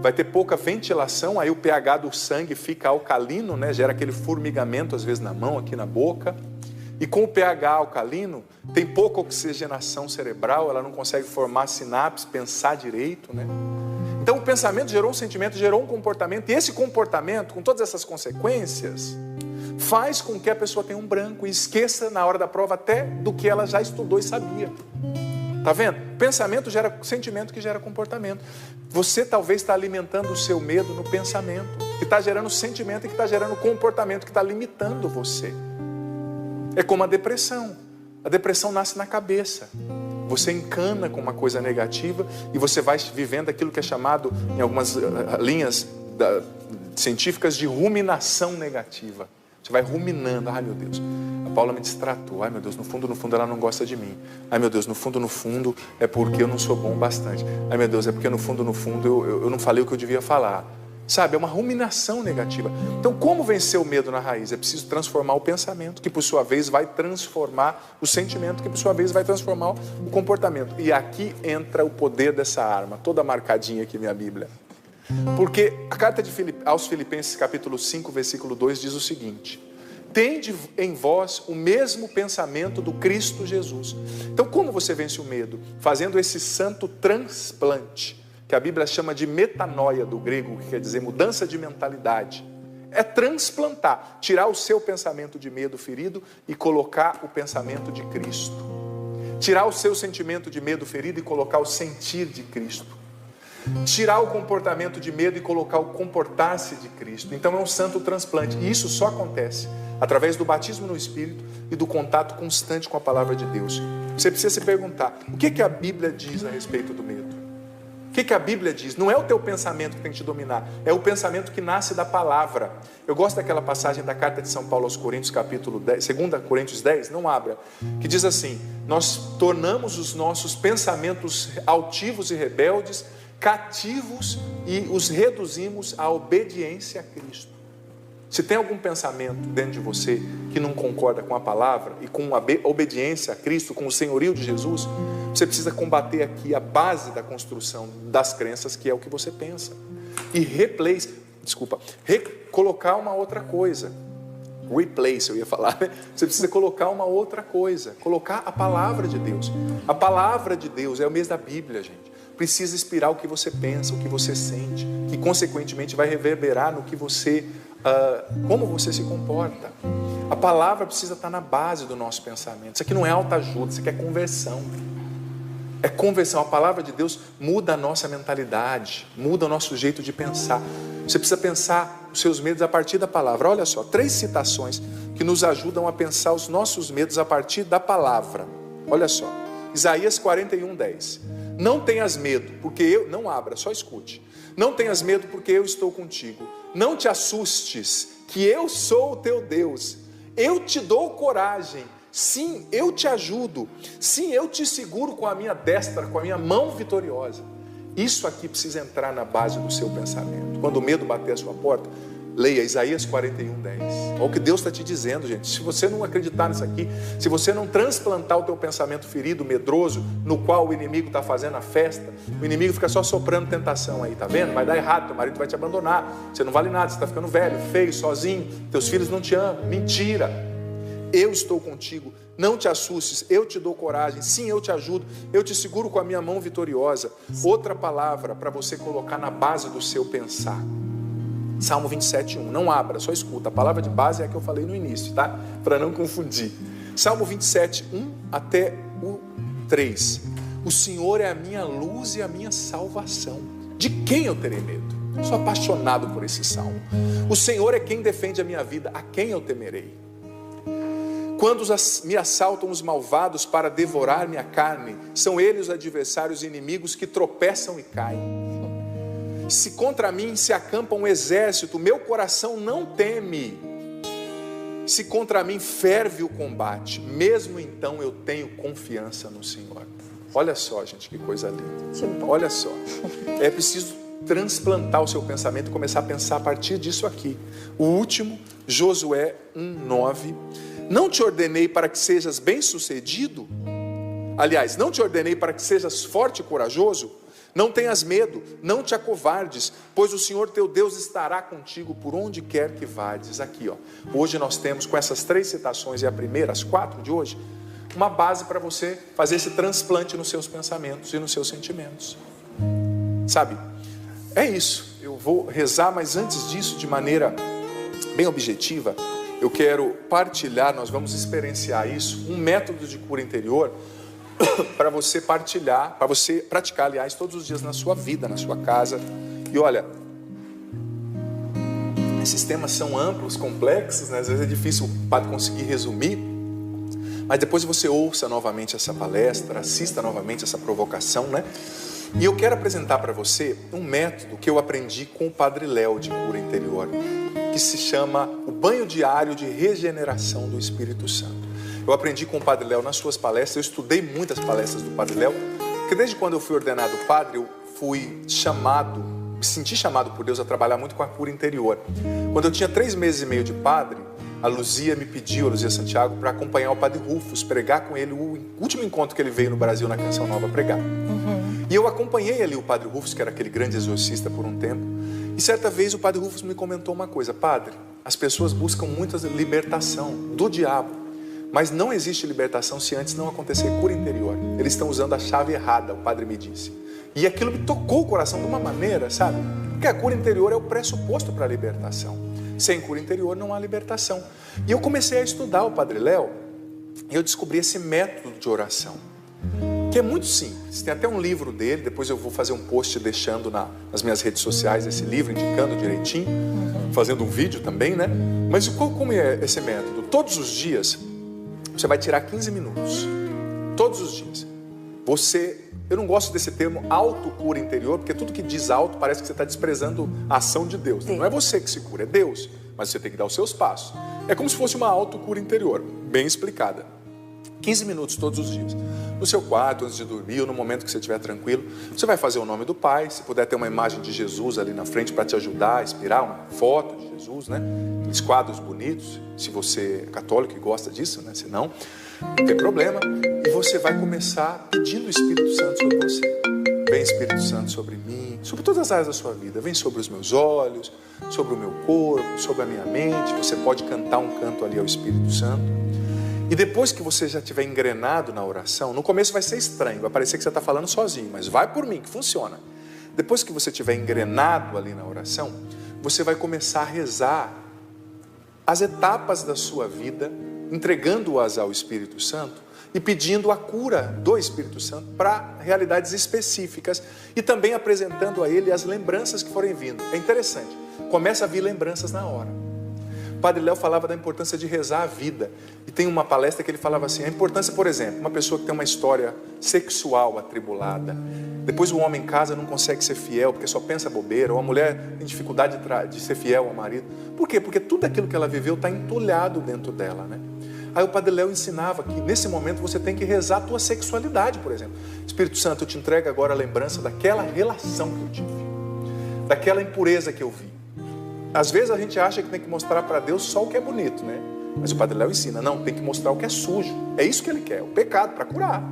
Speaker 1: vai ter pouca ventilação, aí o pH do sangue fica alcalino, né? Gera aquele formigamento às vezes na mão, aqui na boca. E com o pH alcalino, tem pouca oxigenação cerebral, ela não consegue formar sinapses, pensar direito, né? Então o pensamento gerou um sentimento, gerou um comportamento, e esse comportamento, com todas essas consequências, faz com que a pessoa tenha um branco e esqueça na hora da prova até do que ela já estudou e sabia. Tá vendo? Pensamento gera sentimento que gera comportamento. Você talvez está alimentando o seu medo no pensamento, que está gerando sentimento e que está gerando comportamento que está limitando você. É como a depressão. A depressão nasce na cabeça. Você encana com uma coisa negativa e você vai vivendo aquilo que é chamado, em algumas linhas científicas, de ruminação negativa. Você vai ruminando. Ai, meu Deus, a Paula me distratou. Ai, meu Deus, no fundo ela não gosta de mim. Ai, meu Deus, no fundo é porque eu não sou bom bastante. Ai, meu Deus, é porque no fundo eu não falei o que eu devia falar. Sabe, é uma ruminação negativa. Então, como vencer o medo na raiz? É preciso transformar o pensamento, que por sua vez vai transformar o sentimento, que por sua vez vai transformar o comportamento. E aqui entra o poder dessa arma, toda marcadinha aqui minha Bíblia. Porque a carta aos Filipenses, capítulo 5, versículo 2, diz o seguinte: tende em vós o mesmo pensamento do Cristo Jesus. Então, como você vence o medo? Fazendo esse santo transplante, que a Bíblia chama de metanoia do grego, que quer dizer mudança de mentalidade. É transplantar, tirar o seu pensamento de medo ferido e colocar o pensamento de Cristo. Tirar o seu sentimento de medo ferido e colocar o sentir de Cristo. Tirar o comportamento de medo e colocar o comportar-se de Cristo. Então é um santo transplante. E isso só acontece através do batismo no Espírito e do contato constante com a palavra de Deus. Você precisa se perguntar, o que a Bíblia diz a respeito do medo? O que a Bíblia diz? Não é o teu pensamento que tem que te dominar, é o pensamento que nasce da palavra. Eu gosto daquela passagem da carta de São Paulo aos Coríntios, capítulo 10, 2 Coríntios 10, não abra, que diz assim: nós tornamos os nossos pensamentos altivos e rebeldes cativos e os reduzimos à obediência a Cristo. Se tem algum pensamento dentro de você que não concorda com a palavra e com a obediência a Cristo, com o senhorio de Jesus, você precisa combater aqui a base da construção das crenças, que é o que você pensa, e colocar uma outra coisa. Replace, eu ia falar, né? Você precisa colocar uma outra coisa, colocar a palavra de Deus. A palavra de Deus é o mês da Bíblia, gente. Precisa inspirar o que você pensa, o que você sente, que consequentemente vai reverberar no que você, como você se comporta. A palavra precisa estar na base do nosso pensamento. Isso aqui não é autoajuda, isso aqui é conversão. É conversão. A palavra de Deus muda a nossa mentalidade, muda o nosso jeito de pensar. Você precisa pensar os seus medos a partir da palavra. Olha só, 3 citações que nos ajudam a pensar os nossos medos a partir da palavra. Olha só, Isaías 41:10. Não tenhas medo, porque eu... Não abra, só escute. Não tenhas medo, porque eu estou contigo. Não te assustes, que eu sou o teu Deus. Eu te dou coragem. Sim, eu te ajudo. Sim, eu te seguro com a minha destra, com a minha mão vitoriosa. Isso aqui precisa entrar na base do seu pensamento. Quando o medo bater a sua porta, leia Isaías 41:10. Olha o que Deus está te dizendo, gente. Se você não acreditar nisso aqui, se você não transplantar o teu pensamento ferido, medroso, no qual o inimigo está fazendo a festa, o inimigo fica só soprando tentação aí, tá vendo? Vai dar errado, teu marido vai te abandonar, você não vale nada, você está ficando velho, feio, sozinho, teus filhos não te amam. Mentira. Eu estou contigo, não te assustes, eu te dou coragem, sim, eu te ajudo, eu te seguro com a minha mão vitoriosa. Outra palavra para você colocar na base do seu pensar. Salmo 27:1, não abra, só escuta. A palavra de base é a que eu falei no início, tá? Para não confundir. Salmo 27:1 até o 3. O Senhor é a minha luz e a minha salvação. De quem eu terei medo? Eu sou apaixonado por esse salmo. O Senhor é quem defende a minha vida, a quem eu temerei? Quando me assaltam os malvados para devorar minha carne, são eles os adversários e inimigos que tropeçam e caem. Se contra mim se acampa um exército, meu coração não teme. Se contra mim ferve o combate, mesmo então eu tenho confiança no Senhor. Olha só, gente, que coisa linda. Olha só. É preciso transplantar o seu pensamento e começar a pensar a partir disso aqui. O último, Josué 1:9. Não te ordenei para que sejas bem-sucedido? Aliás, não te ordenei para que sejas forte e corajoso? Não tenhas medo, não te acovardes, pois o Senhor teu Deus estará contigo por onde quer que vás. Aqui, ó. Hoje nós temos, com essas 3 citações e a primeira, as 4 de hoje, uma base para você fazer esse transplante nos seus pensamentos e nos seus sentimentos. Sabe? É isso. Eu vou rezar, mas antes disso, de maneira bem objetiva, eu quero partilhar, nós vamos experienciar isso, um método de cura interior para você partilhar, para você praticar, aliás, todos os dias na sua vida, na sua casa. E olha, esses temas são amplos, complexos, né? Às vezes é difícil o padre conseguir resumir, mas depois você ouça novamente essa palestra, assista novamente essa provocação, né? E eu quero apresentar para você um método que eu aprendi com o Padre Léo de cura interior, que se chama o banho diário de regeneração do Espírito Santo. Eu aprendi com o Padre Léo nas suas palestras, eu estudei muitas palestras do Padre Léo, porque desde quando eu fui ordenado padre, eu fui chamado, me senti chamado por Deus a trabalhar muito com a cura interior. Quando eu tinha 3 meses e meio de padre, a Luzia me pediu, a Luzia Santiago, para acompanhar o Padre Rufus, pregar com ele o último encontro que ele veio no Brasil na Canção Nova pregar. E eu acompanhei ali o Padre Rufus, que era aquele grande exorcista por um tempo, e certa vez o Padre Rufus me comentou uma coisa: padre, as pessoas buscam muita libertação do diabo, mas não existe libertação se antes não acontecer cura interior. Eles estão usando a chave errada, o padre me disse. E aquilo me tocou o coração de uma maneira, sabe? Porque a cura interior é o pressuposto para a libertação. Sem cura interior não há libertação. E eu comecei a estudar o Padre Léo e eu descobri esse método de oração, que é muito simples. Tem até um livro dele, depois eu vou fazer um post deixando nas minhas redes sociais esse livro, indicando direitinho, fazendo um vídeo também, né? Mas como é esse método? Todos os dias você vai tirar 15 minutos. Todos os dias. Eu não gosto desse termo autocura interior, porque tudo que diz auto parece que você está desprezando a ação de Deus. Não é você que se cura, é Deus. Mas você tem que dar os seus passos. É como se fosse uma autocura interior, bem explicada. 15 minutos todos os dias. No seu quarto, antes de dormir, ou no momento que você estiver tranquilo, você vai fazer o nome do Pai. Se puder ter uma imagem de Jesus ali na frente para te ajudar a inspirar, uma foto de Jesus, né? Aqueles quadros bonitos, se você é católico e gosta disso, né? Se não tem problema. E você vai começar pedindo o Espírito Santo sobre você. Vem, Espírito Santo, sobre mim, sobre todas as áreas da sua vida. Vem sobre os meus olhos, sobre o meu corpo, sobre a minha mente. Você pode cantar um canto ali ao Espírito Santo. E depois que você já estiver engrenado na oração, no começo vai ser estranho, vai parecer que você está falando sozinho, mas vai por mim, que funciona. Depois que você estiver engrenado ali na oração, você vai começar a rezar as etapas da sua vida, entregando-as ao Espírito Santo e pedindo a cura do Espírito Santo para realidades específicas e também apresentando a Ele as lembranças que forem vindo. É interessante, começa a vir lembranças na hora. O Padre Léo falava da importância de rezar a vida. E tem uma palestra que ele falava assim, a importância, por exemplo, uma pessoa que tem uma história sexual atribulada, depois o homem em casa não consegue ser fiel, porque só pensa bobeira, ou a mulher tem dificuldade de ser fiel ao marido. Por quê? Porque tudo aquilo que ela viveu está entulhado dentro dela, né? Aí o Padre Léo ensinava que nesse momento você tem que rezar a tua sexualidade, por exemplo. Espírito Santo, eu te entrego agora a lembrança daquela relação que eu tive, daquela impureza que eu vi. Às vezes a gente acha que tem que mostrar para Deus só o que é bonito, né? Mas o Padre Léo ensina, não, tem que mostrar o que é sujo. É isso que ele quer, o pecado, para curar.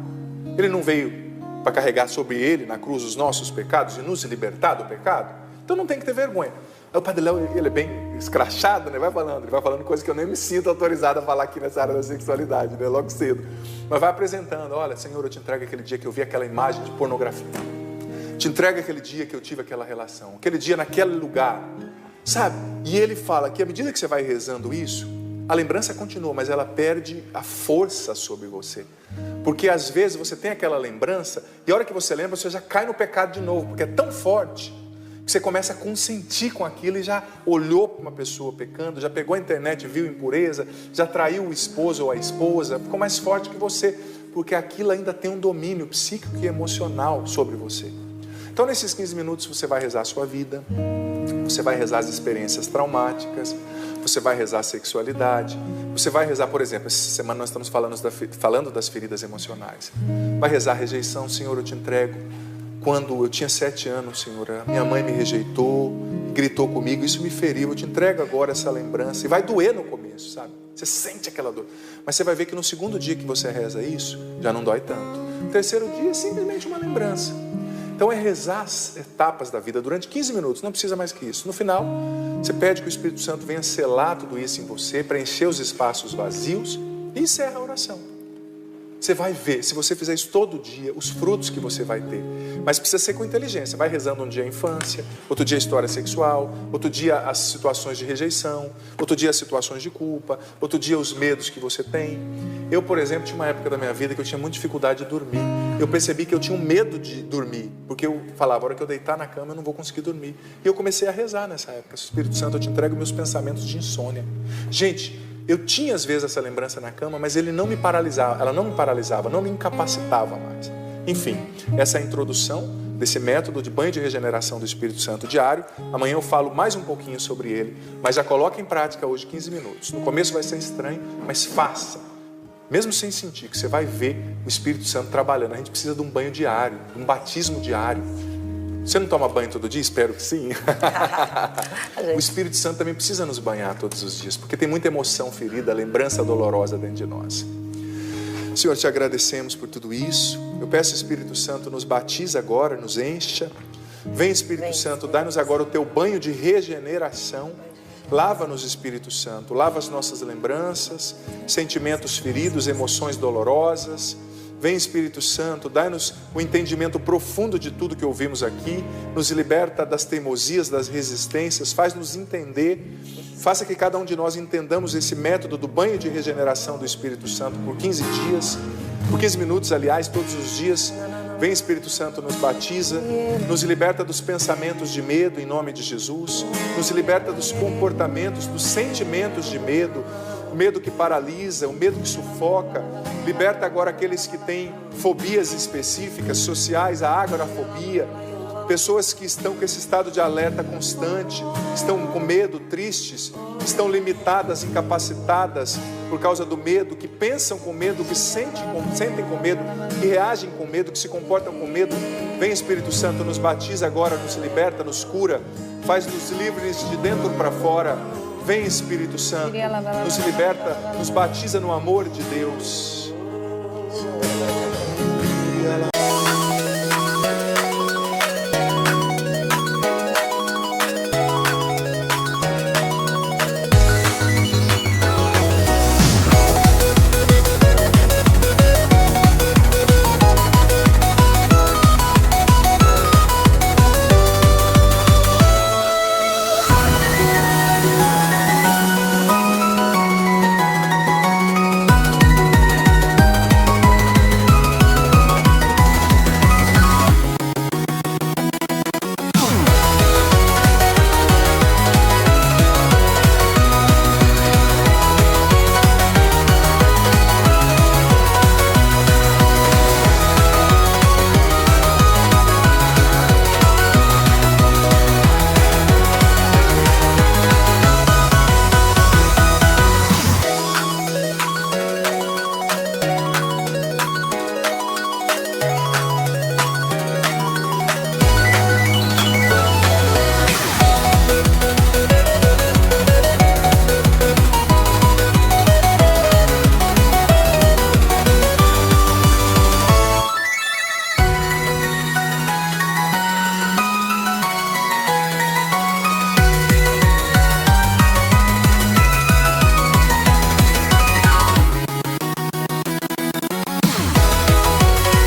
Speaker 1: Ele não veio para carregar sobre ele, na cruz, os nossos pecados e nos libertar do pecado? Então não tem que ter vergonha. Aí o Padre Léo, ele é bem escrachado, né? Ele vai falando coisas que eu nem me sinto autorizado a falar aqui nessa área da sexualidade, né? Logo cedo. Mas vai apresentando, olha, Senhor, eu te entrego aquele dia que eu vi aquela imagem de pornografia. Te entrego aquele dia que eu tive aquela relação, aquele dia naquele lugar. Sabe? E ele fala que à medida que você vai rezando isso, a lembrança continua, mas ela perde a força sobre você. Porque às vezes você tem aquela lembrança e a hora que você lembra, você já cai no pecado de novo, porque é tão forte que você começa a consentir com aquilo e já olhou para uma pessoa pecando, já pegou a internet, viu impureza, já traiu o esposo ou a esposa, ficou mais forte que você, porque aquilo ainda tem um domínio psíquico e emocional sobre você. Então nesses 15 minutos você vai rezar a sua vida, você vai rezar as experiências traumáticas, Você vai rezar a sexualidade. Você vai rezar, por exemplo, essa semana nós estamos falando das feridas emocionais. Vai rezar a rejeição. Senhor, eu te entrego. Quando eu tinha 7 anos, Senhor, a minha mãe me rejeitou, gritou comigo, isso me feriu. Eu te entrego agora essa lembrança. E vai doer no começo, sabe? Você sente aquela dor. Mas você vai ver que no segundo dia que você reza isso, já não dói tanto. No terceiro dia é simplesmente uma lembrança. Então é rezar as etapas da vida durante 15 minutos, não precisa mais que isso. No final, você pede que o Espírito Santo venha selar tudo isso em você, preencher os espaços vazios e encerra a oração. Você vai ver, se você fizer isso todo dia, os frutos que você vai ter. Mas precisa ser com inteligência. Vai rezando um dia a infância, outro dia a história sexual, outro dia as situações de rejeição, outro dia as situações de culpa, outro dia os medos que você tem. Eu, por exemplo, tinha uma época da minha vida que eu tinha muita dificuldade de dormir. Eu percebi que eu tinha um medo de dormir, porque eu falava, a hora que eu deitar na cama eu não vou conseguir dormir. E eu comecei a rezar nessa época. Espírito Santo, eu te entrego meus pensamentos de insônia. Gente, eu tinha às vezes essa lembrança na cama, mas ele não me paralisava, ela não me paralisava, não me incapacitava mais. Enfim, essa é a introdução desse método de banho de regeneração do Espírito Santo diário. Amanhã eu falo mais um pouquinho sobre ele, mas já coloca em prática hoje 15 minutos. No começo vai ser estranho, mas faça. Mesmo sem sentir, que você vai ver o Espírito Santo trabalhando. A gente precisa de um banho diário, um batismo diário. Você não toma banho todo dia? Espero que sim. O Espírito Santo também precisa nos banhar todos os dias, porque tem muita emoção ferida, lembrança dolorosa dentro de nós. Senhor, te agradecemos por tudo isso. Eu peço, Espírito Santo, nos batiza agora, nos encha. Vem, Espírito Santo, dá-nos agora o teu banho de regeneração. Lava-nos, Espírito Santo, lava as nossas lembranças, sentimentos feridos, emoções dolorosas. Vem, Espírito Santo, dá-nos o entendimento profundo de tudo que ouvimos aqui, nos liberta das teimosias, das resistências, faz-nos entender, faça que cada um de nós entendamos esse método do banho de regeneração do Espírito Santo por 15 dias, por 15 minutos, aliás, todos os dias. Vem, Espírito Santo, nos batiza, nos liberta dos pensamentos de medo, em nome de Jesus, nos liberta dos comportamentos, dos sentimentos de medo, o medo que paralisa, o medo que sufoca. Liberta agora aqueles que têm fobias específicas, sociais, a agorafobia, pessoas que estão com esse estado de alerta constante, estão com medo, tristes, estão limitadas, incapacitadas por causa do medo, que pensam com medo, que sentem com medo, que reagem com medo, que se comportam com medo. Vem, Espírito Santo, nos batiza agora, nos liberta, nos cura, faz-nos livres de dentro para fora. Vem, Espírito Santo, nos liberta, nos batiza no amor de Deus.